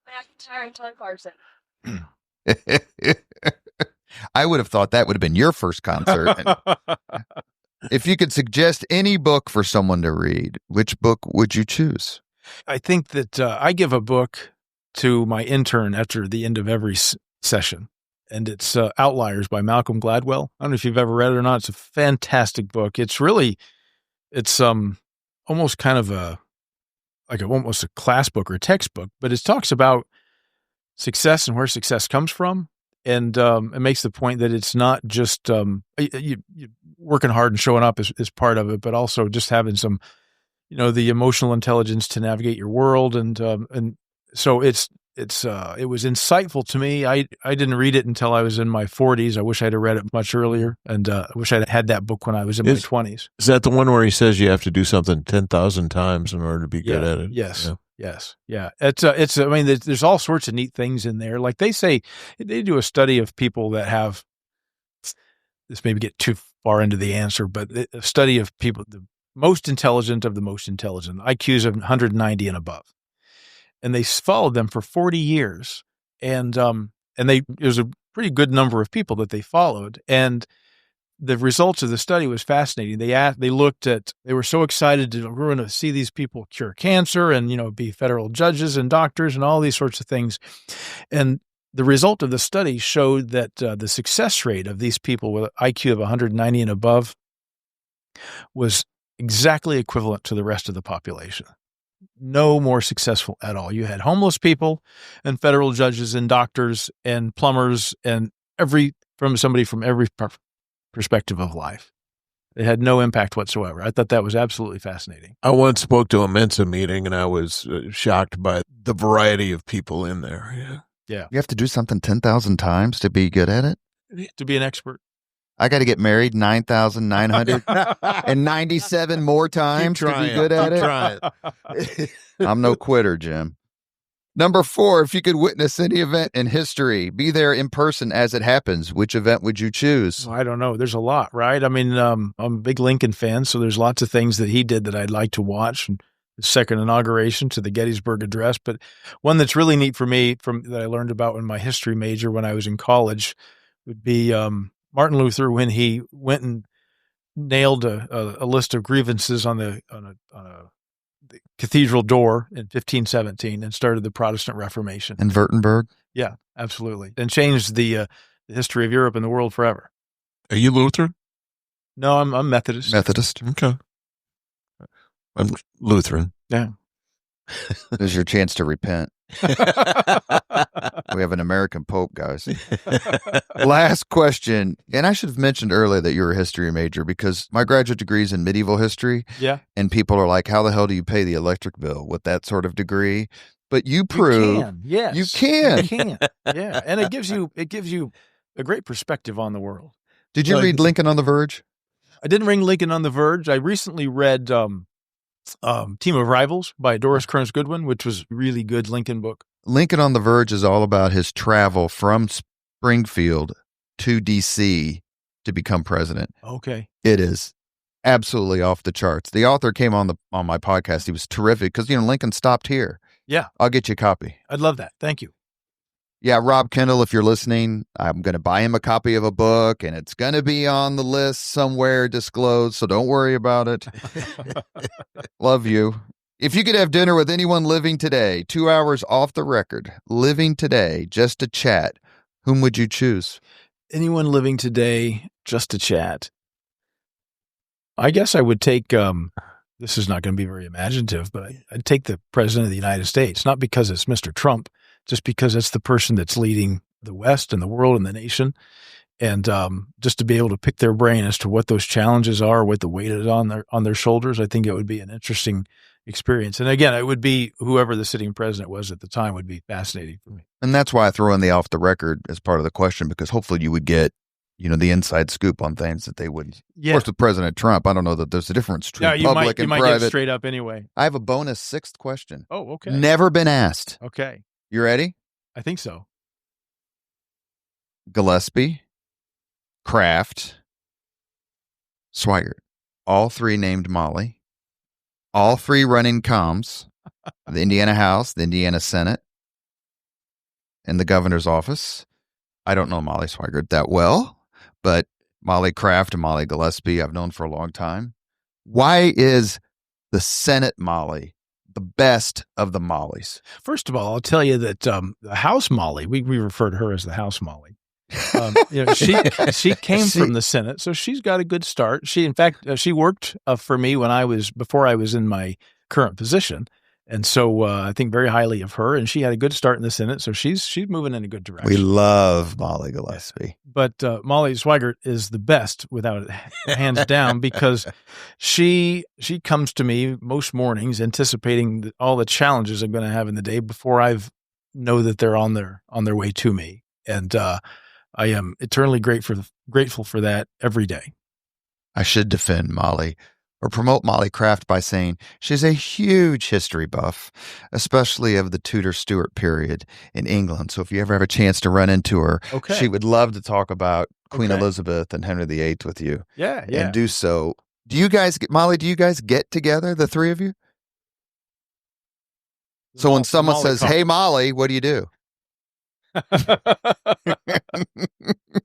McIntyre and Todd Carson. I would have thought that would have been your first concert. If you could suggest any book for someone to read, which book would you choose? I think that I give a book to my intern after the end of every session, and it's Outliers by Malcolm Gladwell. I don't know if you've ever read it or not. It's a fantastic book. It's almost kind of almost a class book or a textbook, but it talks about success and where success comes from. And it makes the point that it's not just you working hard and showing up is part of it, but also just having some, the emotional intelligence to navigate your world. And so it was insightful to me. I didn't read it until I was in my 40s. I wish I'd have read it much earlier, and I wish I'd had that book when I was in my 20s. Is that the one where he says you have to do something 10,000 times in order to be good at it? Yes. Yeah. Yes. Yeah. I mean, there's all sorts of neat things in there. Like they say, they do a study of people that have, this maybe get too far into the answer, but a study of people, the most intelligent of the most intelligent, IQs of 190 and above. And they followed them for 40 years. And there's a pretty good number of people that they followed. And the results of the study was fascinating. They were so excited we're going to see these people cure cancer and, be federal judges and doctors and all these sorts of things. And the result of the study showed that the success rate of these people with IQ of 190 and above was exactly equivalent to the rest of the population. No more successful at all. You had homeless people and federal judges and doctors and plumbers and somebody from every perspective of life. It had no impact whatsoever. I thought that was absolutely fascinating. I once spoke to a Mensa meeting, and I was shocked by the variety of people in there. Yeah. You have to do something 10,000 times to be good at it? To be an expert. I got to get married 9,997 more times to be good at it. I'm no quitter, Jim. Number 4, if you could witness any event in history, be there in person as it happens, which event would you choose? I don't know. There's a lot, right? I mean, I'm a big Lincoln fan, so there's lots of things that he did that I'd like to watch. From the second inauguration to the Gettysburg Address. But one that's really neat for me that I learned about in my history major when I was in college would be Martin Luther when he went and nailed a list of grievances on the cathedral door in 1517 and started the Protestant Reformation. In Württemberg? Yeah, absolutely. And changed the history of Europe and the world forever. Are you Lutheran? No, I'm Methodist. Methodist. Okay. I'm Lutheran. Yeah. There's your chance to repent. We have an American Pope, guys. Last question. And I should have mentioned earlier that you're a history major because my graduate degree is in medieval history. Yeah. And people are like, how the hell do you pay the electric bill with that sort of degree? But you prove you can. Yes. You can. You can. Yeah. And it gives you a great perspective on the world. Did you read Lincoln on the Verge? I didn't read Lincoln on the Verge. I recently read Team of Rivals by Doris Kearns Goodwin, which was a really good Lincoln book. Lincoln on the Verge is all about his travel from Springfield to D.C. to become president. Okay. It is absolutely off the charts. The author came on my podcast. He was terrific because, Lincoln stopped here. Yeah. I'll get you a copy. I'd love that. Thank you. Yeah, Rob Kendall, if you're listening, I'm going to buy him a copy of a book, and it's going to be on the list somewhere disclosed, so don't worry about it. Love you. If you could have dinner with anyone living today, 2 hours off the record, living today, just to chat, whom would you choose? Anyone living today, just to chat. I guess I would take, this is not going to be very imaginative, but I'd take the President of the United States, not because it's Mr. Trump, just because it's the person that's leading the West and the world and the nation. And just to be able to pick their brain as to what those challenges are, what the weight is on their shoulders, I think it would be an interesting experience. And again, it would be whoever the sitting president was at the time would be fascinating for me. And that's why I throw in the off the record as part of the question, because hopefully you would get, the inside scoop on things that they wouldn't. Yeah. Of course, with President Trump, I don't know that there's a difference between public and private. You might get straight up anyway. I have a bonus sixth question. Oh, okay. Never been asked. Okay. You ready? I think so. Gillespie, Kraft, Swigert, all three named Molly, all three running comms, the Indiana House, the Indiana Senate, and the governor's office. I don't know Molly Swigert that well, but Molly Kraft and Molly Gillespie I've known for a long time. Why is the Senate Molly the best of the Mollies? First of all, I'll tell you that the House Molly, we refer to her as the House Molly. She came from the Senate, so she's got a good start. She, in fact, she worked for me before I was in my current position, and so I think very highly of her. And she had a good start in the Senate, so she's moving in a good direction. We love Molly Gillespie, but Molly Swigert is the best, without hands down, because she comes to me most mornings anticipating all the challenges I'm going to have in the day before I know that they're on their way to me, and I am eternally grateful for that every day. I should defend Molly or promote Molly Kraft by saying she's a huge history buff, especially of the Tudor-Stuart period in England. So if you ever have a chance to run into her, she would love to talk about Queen Elizabeth and Henry VIII with you. Yeah. And do so. Do you guys get together, the three of you? So when someone says, "Hey, Molly, what do you do?"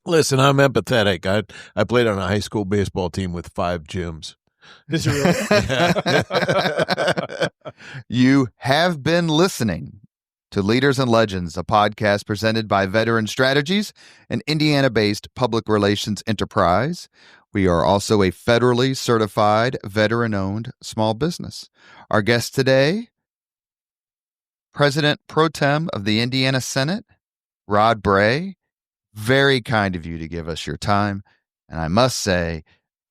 Listen, I'm empathetic. I played on a high school baseball team with 5 gyms. Is it really? You have been listening to Leaders and Legends, a podcast presented by Veteran Strategies, an Indiana-based public relations enterprise. We are also a federally certified, veteran-owned small business. Our guest today, President Pro Tem of the Indiana Senate, Rod Bray. Very kind of you to give us your time. And I must say,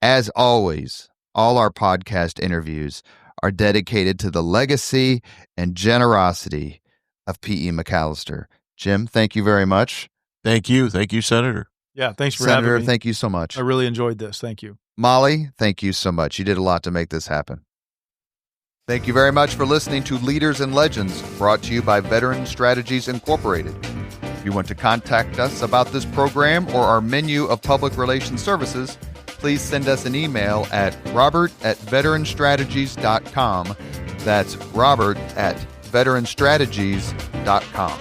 as always, all our podcast interviews are dedicated to the legacy and generosity of P.E. McAllister. Jim, thank you very much. Thank you. Thank you, Senator. Yeah, thanks for Senator, having me. thank you so much. I really enjoyed this. Thank you. Molly, thank you so much. You did a lot to make this happen. Thank you very much for listening to Leaders and Legends, brought to you by Veteran Strategies Incorporated. If you want to contact us about this program or our menu of public relations services, please send us an email at robert@veteranstrategies.com. That's robert@veteranstrategies.com.